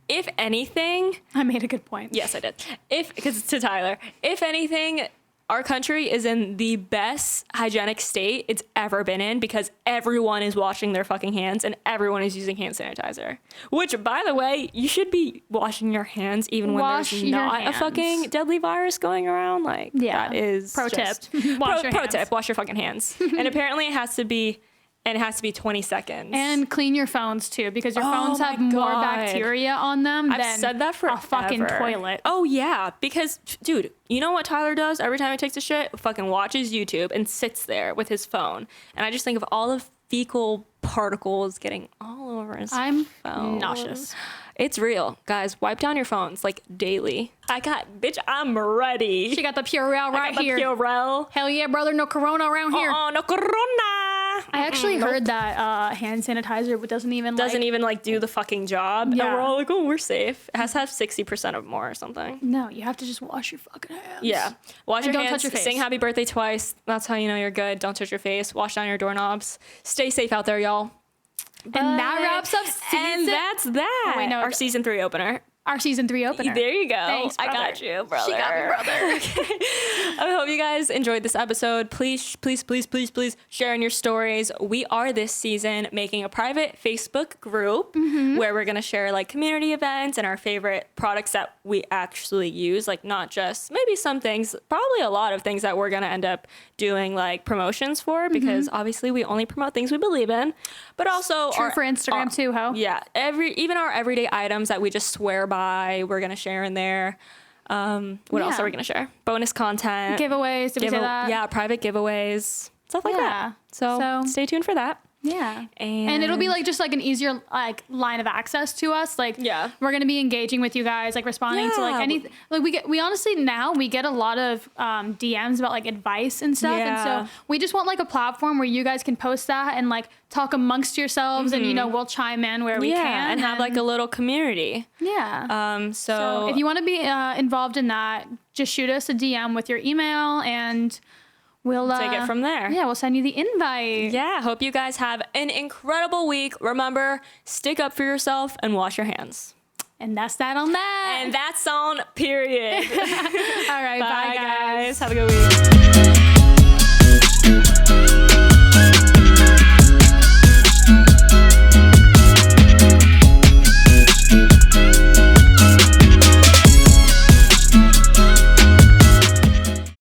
if anything, I made a good point. yes, I did. Because it's to Tyler. If anything, our country is in the best hygienic state it's ever been in because everyone is washing their fucking hands and everyone is using hand sanitizer. Which, by the way, you should be washing your hands even when Wash there's your not a hands. fucking deadly virus going around. Like, Yeah. that is Pro just- tip. Wash your pro hands. tip, wash your fucking hands. And apparently it has to be 20 seconds. And clean your phones too, because your Oh phones my have more God. bacteria on them I've than said that for a fucking toilet. Oh yeah, because dude, you know what Tyler does every time he takes a shit? Fucking watches YouTube and sits there with his phone. And I just think of all the fecal particles getting all over his I'm phone. nauseous. It's real, guys. Wipe down your phones like daily. I'm ready. She got the Purell right here. Purell. Hell yeah, brother, no corona around here. Oh, no corona. I actually heard that hand sanitizer doesn't even do the fucking job. Yeah. And we're all like, oh, we're safe. It has to have 60% or more or something. No, you have to just wash your fucking hands. Yeah. Wash your don't hands. touch your face. Sing happy birthday twice. That's how you know you're good. Don't touch your face. Wash down your doorknobs. Stay safe out there, y'all. And that wraps up And that's that. wait, no, our season 3 opener. our season 3 opener. There you go. Thanks, I brother. got you, brother. She got me, brother. Okay. I hope you guys enjoyed this episode. Please share in your stories. We are this season making a private Facebook group where we're going to share like community events and our favorite products that we actually use. Like not just maybe some things, probably a lot of things that we're going to end up doing like promotions for because obviously we only promote things we believe in, but also True for Instagram too, ho? Yeah. Even our everyday items that we just swear by, we're going to share in there. What else Yeah. are we going to share? Bonus content. Giveaways, did we say that? Yeah, private giveaways, stuff like Yeah. that. So stay tuned for that. Yeah. And And it'll be like just like an easier like line of access to us. Like Yeah. we're gonna be engaging with you guys, like responding to like Yeah. anything. Like we honestly now we get a lot of DMs about like advice and stuff. Yeah. And so we just want like a platform where you guys can post that and like talk amongst yourselves and we'll chime in where we can and have like a little community. yeah. So if you want to be involved in that, just shoot us a DM with your email and we'll take it from there. Yeah, we'll send you the invite. Yeah, hope you guys have an incredible week. Remember, stick up for yourself and wash your hands. And that's that on that. And that's on period. All right, Bye, bye guys. guys. Have a good week.